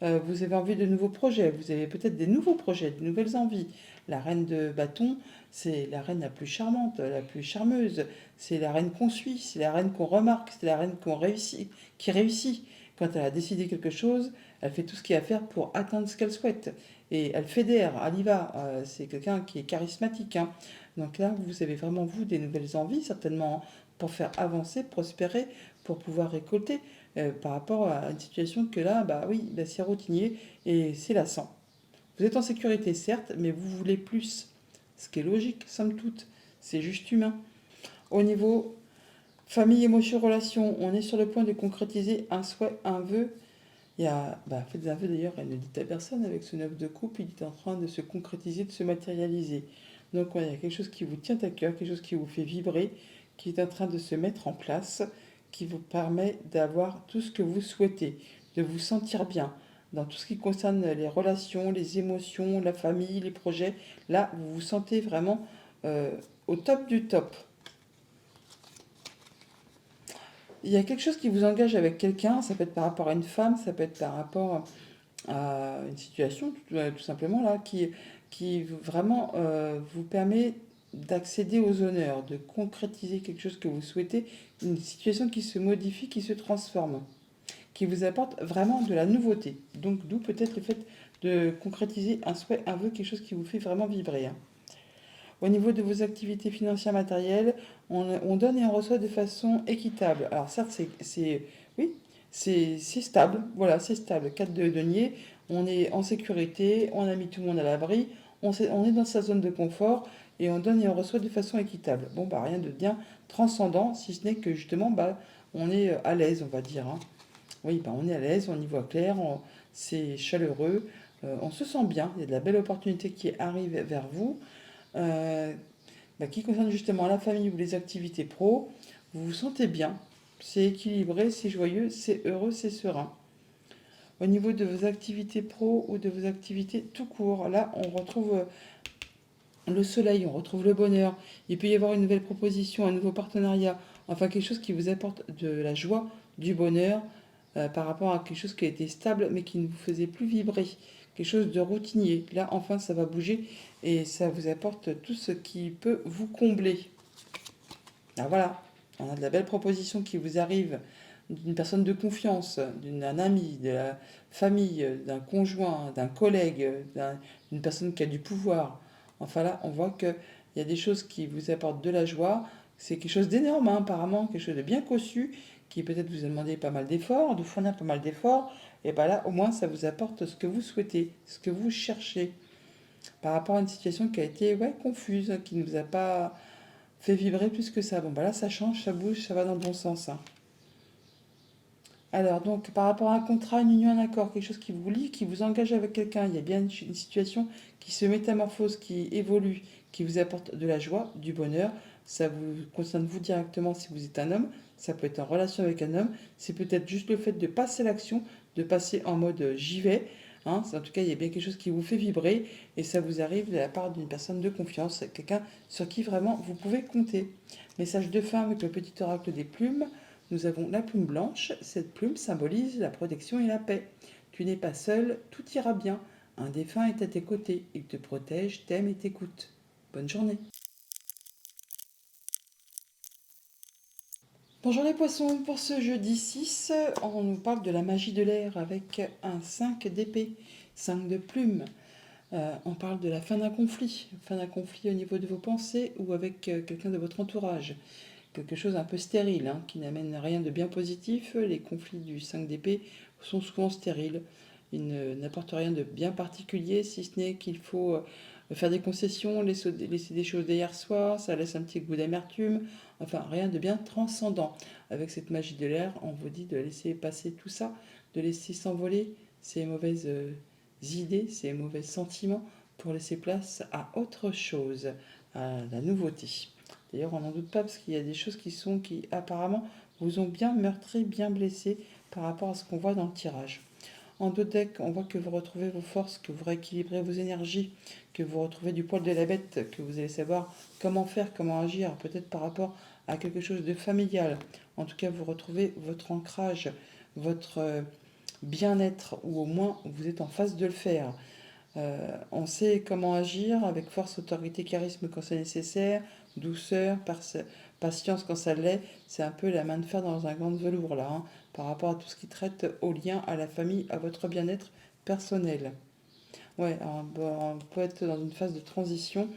Vous avez envie de nouveaux projets, vous avez peut-être des nouveaux projets, de nouvelles envies. La reine de bâton, c'est la reine la plus charmante, la plus charmeuse. C'est la reine qu'on suit, c'est la reine qu'on remarque, c'est la reine qui réussit. Quand elle a décidé quelque chose, elle fait tout ce qu'il y a à faire pour atteindre ce qu'elle souhaite. Et elle fédère, elle y va. C'est quelqu'un qui est charismatique, hein. Donc là, vous avez vraiment, vous, des nouvelles envies, certainement, pour faire avancer, prospérer, pour pouvoir récolter par rapport à une situation que là, bah oui, bah c'est routinier et c'est lassant. Vous êtes en sécurité, certes, mais vous voulez plus. Ce qui est logique, somme toute. C'est juste humain. Au niveau famille, émotion, relation, on est sur le point de concrétiser un souhait, un vœu. Il y a, faites un vœu d'ailleurs, elle ne dit à personne avec ce 9 de coupe, il est en train de se concrétiser, de se matérialiser. Donc ouais, il y a quelque chose qui vous tient à cœur, quelque chose qui vous fait vibrer, qui est en train de se mettre en place, qui vous permet d'avoir tout ce que vous souhaitez, de vous sentir bien. Dans tout ce qui concerne les relations, les émotions, la famille, les projets, là, vous vous sentez vraiment au top du top. Il y a quelque chose qui vous engage avec quelqu'un, ça peut être par rapport à une femme, ça peut être par rapport à une situation tout simplement là, qui vraiment vous permet d'accéder aux honneurs, de concrétiser quelque chose que vous souhaitez, une situation qui se modifie, qui se transforme, qui vous apporte vraiment de la nouveauté. Donc d'où peut-être le fait de concrétiser un souhait, un vœu, quelque chose qui vous fait vraiment vibrer, hein. Au niveau de vos activités financières matérielles, on donne et on reçoit de façon équitable. Alors certes, oui, c'est stable. Voilà, c'est stable. 4 de denier, on est en sécurité, on a mis tout le monde à l'abri, on est dans sa zone de confort et on donne et on reçoit de façon équitable. Bon, bah rien de bien transcendant, si ce n'est que justement, bah, on est à l'aise, on va dire, hein. Oui, bah, on est à l'aise, on y voit clair, c'est chaleureux, on se sent bien, il y a de la belle opportunité qui arrive vers vous. Euh, qui concerne justement la famille ou les activités pro, vous vous sentez bien, c'est équilibré, c'est joyeux, c'est heureux, c'est serein. Au niveau de vos activités pro ou de vos activités tout court, là on retrouve le soleil, on retrouve le bonheur. Il peut y avoir une nouvelle proposition, un nouveau partenariat, enfin quelque chose qui vous apporte de la joie, du bonheur par rapport à quelque chose qui a été stable mais qui ne vous faisait plus vibrer. Quelque chose de routinier. Là, enfin, ça va bouger et ça vous apporte tout ce qui peut vous combler. Alors voilà, on a de la belle proposition qui vous arrive d'une personne de confiance, d'un ami, de la famille, d'un conjoint, d'un collègue, d'une personne qui a du pouvoir. Enfin là, on voit qu'il y a des choses qui vous apportent de la joie. C'est quelque chose d'énorme, hein, apparemment, quelque chose de bien cossu, qui peut-être vous a demandé pas mal d'efforts, de fournir pas mal d'efforts. Et bien là, au moins, ça vous apporte ce que vous souhaitez, ce que vous cherchez, par rapport à une situation qui a été confuse, qui ne vous a pas fait vibrer plus que ça. Bon, bah là, ça change, ça bouge, ça va dans le bon sens, hein. Alors, donc, par rapport à un contrat, une union, un accord, quelque chose qui vous lie, qui vous engage avec quelqu'un, il y a bien une situation qui se métamorphose, qui évolue, qui vous apporte de la joie, du bonheur. Ça vous concerne vous directement si vous êtes un homme. Ça peut être en relation avec un homme. C'est peut-être juste le fait de passer l'action, de passer en mode j'y vais, hein. En tout cas, il y a bien quelque chose qui vous fait vibrer et ça vous arrive de la part d'une personne de confiance, quelqu'un sur qui vraiment vous pouvez compter. Message de fin avec le petit oracle des plumes. Nous avons la plume blanche. Cette plume symbolise la protection et la paix. Tu n'es pas seul, tout ira bien. Un défunt est à tes côtés. Il te protège, t'aime et t'écoute. Bonne journée. Bonjour les poissons, pour ce jeudi 6, on nous parle de la magie de l'air avec un 5 d'épée, 5 de plume. On parle de la fin d'un conflit au niveau de vos pensées ou avec quelqu'un de votre entourage. Quelque chose un peu stérile, hein, qui n'amène rien de bien positif. Les conflits du 5 d'épée sont souvent stériles. Ils n'apportent rien de bien particulier, si ce n'est qu'il faut faire des concessions, laisser des choses derrière soi, ça laisse un petit goût d'amertume, enfin rien de bien transcendant. Avec cette magie de l'air, on vous dit de laisser passer tout ça, de laisser s'envoler ces mauvaises idées, ces mauvais sentiments, pour laisser place à autre chose, à la nouveauté. D'ailleurs, on n'en doute pas parce qu'il y a des choses qui apparemment vous ont bien meurtri, bien blessé par rapport à ce qu'on voit dans le tirage. En dos deck, on voit que vous retrouvez vos forces, que vous rééquilibrez vos énergies, que vous retrouvez du poil de la bête, que vous allez savoir comment faire, comment agir, peut-être par rapport à quelque chose de familial. En tout cas, vous retrouvez votre ancrage, votre bien-être, ou au moins vous êtes en phase de le faire. On sait comment agir avec force, autorité, charisme quand c'est nécessaire, douceur, patience quand ça l'est. C'est un peu la main de fer dans un gant de velours là, hein, par rapport à tout ce qui traite au lien, à la famille, à votre bien-être personnel. Ouais, alors, on peut être dans une phase de transition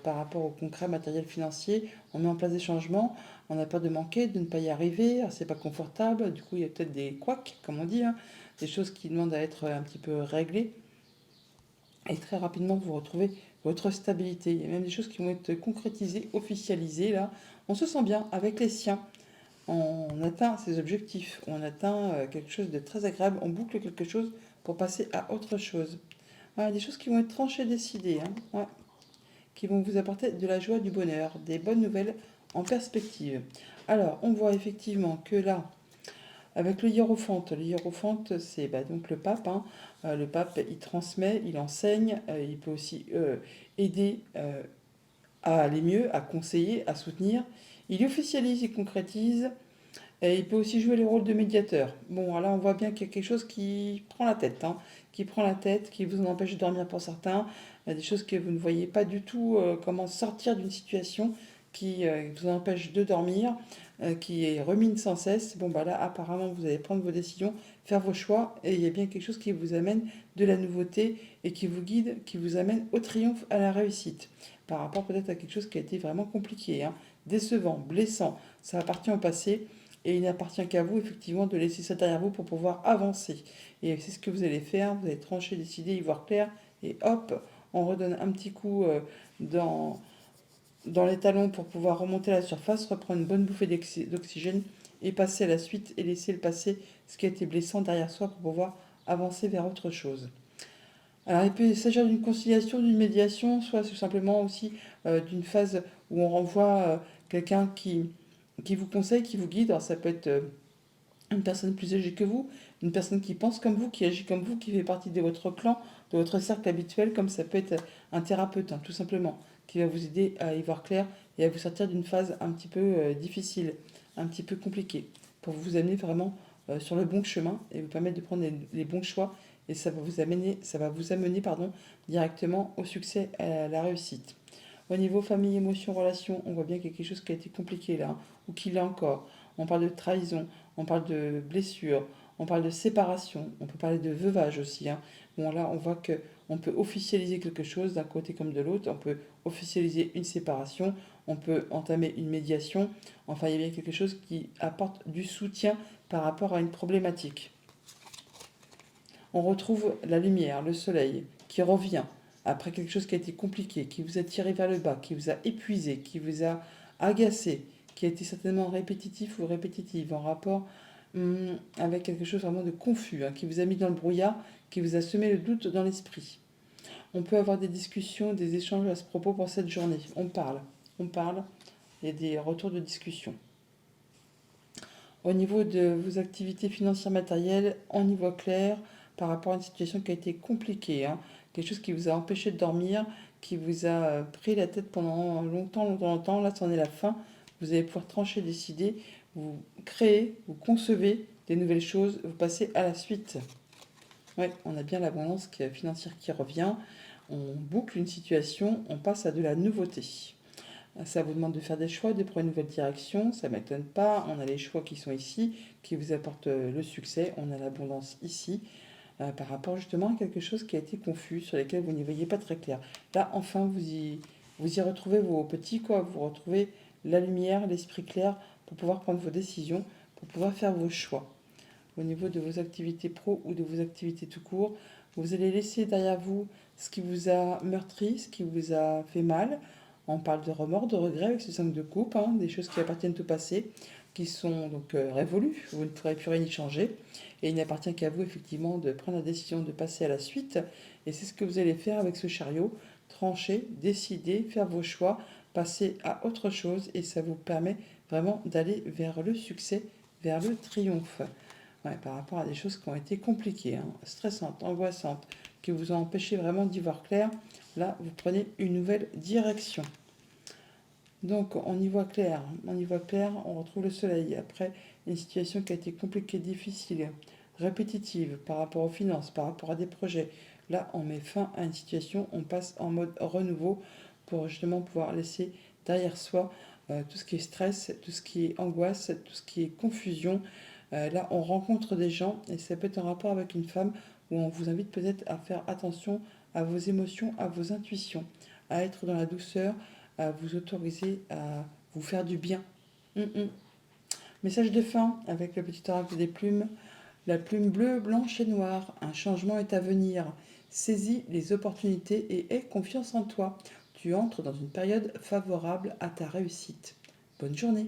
par rapport au concret matériel financier. On met en place des changements, on a peur de manquer, de ne pas y arriver, c'est pas confortable, du coup il y a peut-être des couacs, comme on dit, hein, des choses qui demandent à être un petit peu réglées. Et très rapidement, vous retrouvez votre stabilité. Il y a même des choses qui vont être concrétisées, officialisées. Là, on se sent bien avec les siens. On atteint ses objectifs. On atteint quelque chose de très agréable. On boucle quelque chose pour passer à autre chose. Voilà, des choses qui vont être tranchées, décidées, hein. Ouais, qui vont vous apporter de la joie, du bonheur, des bonnes nouvelles en perspective. Alors, on voit effectivement que là, avec le hiérophante c'est donc le pape, hein. Le pape, il transmet, il enseigne, il peut aussi aider à aller mieux, à conseiller, à soutenir. Il officialise, il concrétise, Et il peut aussi jouer le rôle de médiateur. Bon, là, on voit bien qu'il y a quelque chose qui prend la tête, hein, qui prend la tête, qui vous en empêche de dormir pour certains. Il y a des choses que vous ne voyez pas du tout comment sortir d'une situation qui vous empêche de dormir, qui est remine sans cesse. Bon, bah là, apparemment, vous allez prendre vos décisions, faire vos choix, et il y a bien quelque chose qui vous amène de la nouveauté et qui vous guide, qui vous amène au triomphe, à la réussite. Par rapport peut-être à quelque chose qui a été vraiment compliqué, hein, décevant, blessant, ça appartient au passé. Et il n'appartient qu'à vous, effectivement, de laisser ça derrière vous pour pouvoir avancer. Et c'est ce que vous allez faire. Vous allez trancher, décider, y voir clair. Et hop, on redonne un petit coup dans les talons pour pouvoir remonter à la surface, reprendre une bonne bouffée d'oxygène et passer à la suite et laisser le passé, ce qui a été blessant derrière soi pour pouvoir avancer vers autre chose. Alors, il peut s'agir d'une conciliation, d'une médiation, soit tout simplement aussi d'une phase où on renvoie quelqu'un qui vous conseille, qui vous guide. Alors, ça peut être une personne plus âgée que vous, une personne qui pense comme vous, qui agit comme vous, qui fait partie de votre clan, de votre cercle habituel, comme ça peut être un thérapeute, hein, tout simplement, qui va vous aider à y voir clair et à vous sortir d'une phase un petit peu difficile, un petit peu compliquée, pour vous amener vraiment sur le bon chemin et vous permettre de prendre les bons choix. Et ça va vous amener pardon, directement au succès, à la réussite. Au niveau famille, émotions, relations, on voit bien qu'il y a quelque chose qui a été compliqué là, hein, ou qui l'est encore. On parle de trahison, on parle de blessure, on parle de séparation, on peut parler de veuvage aussi, hein. Bon, là, on voit que on peut officialiser quelque chose d'un côté comme de l'autre, on peut officialiser une séparation, on peut entamer une médiation. Enfin, il y a bien quelque chose qui apporte du soutien par rapport à une problématique. On retrouve la lumière, le soleil, qui revient après quelque chose qui a été compliqué, qui vous a tiré vers le bas, qui vous a épuisé, qui vous a agacé, qui a été certainement répétitif ou répétitive, en rapport avec quelque chose vraiment de confus, hein, qui vous a mis dans le brouillard, qui vous a semé le doute dans l'esprit. On peut avoir des discussions, des échanges à ce propos pour cette journée. On parle, il y a des retours de discussion. Au niveau de vos activités financières matérielles, on y voit clair par rapport à une situation qui a été compliquée, hein. Quelque chose qui vous a empêché de dormir, qui vous a pris la tête pendant longtemps, longtemps, longtemps. Là, c'en est la fin. Vous allez pouvoir trancher, décider, vous créez, vous concevez des nouvelles choses, vous passez à la suite. Ouais, on a bien l'abondance financière qui revient. On boucle une situation, on passe à de la nouveauté. Ça vous demande de faire des choix, de prendre une nouvelle direction. Ça ne m'étonne pas. On a les choix qui sont ici, qui vous apportent le succès. On a l'abondance ici, par rapport justement à quelque chose qui a été confus, sur lequel vous n'y voyez pas très clair. Là, enfin, vous y retrouvez vos petits, quoi. Vous retrouvez la lumière, l'esprit clair pour pouvoir prendre vos décisions, pour pouvoir faire vos choix. Au niveau de vos activités pro ou de vos activités tout court, vous allez laisser derrière vous ce qui vous a meurtri, ce qui vous a fait mal. On parle de remords, de regrets avec ce 5 de coupe, hein, des choses qui appartiennent au passé, qui sont donc révolues, vous ne pourrez plus rien y changer. Et il n'appartient qu'à vous effectivement de prendre la décision de passer à la suite. Et c'est ce que vous allez faire avec ce chariot, trancher, décider, faire vos choix, passer à autre chose. Et ça vous permet vraiment d'aller vers le succès, vers le triomphe. Ouais, par rapport à des choses qui ont été compliquées, hein, stressantes, angoissantes, qui vous ont empêché vraiment d'y voir clair. Là, vous prenez une nouvelle direction. Donc, on y voit clair, on retrouve le soleil. Après, une situation qui a été compliquée, difficile, répétitive par rapport aux finances, par rapport à des projets. Là, on met fin à une situation, on passe en mode renouveau pour justement pouvoir laisser derrière soi tout ce qui est stress, tout ce qui est angoisse, tout ce qui est confusion. Là, on rencontre des gens et ça peut être en rapport avec une femme où on vous invite peut-être à faire attention à vos émotions, à vos intuitions, à être dans la douceur, à vous autoriser à vous faire du bien. Message de fin avec le petit oracle des plumes. La plume bleue, blanche et noire, un changement est à venir. Saisis les opportunités et aie confiance en toi. Tu entres dans une période favorable à ta réussite. Bonne journée.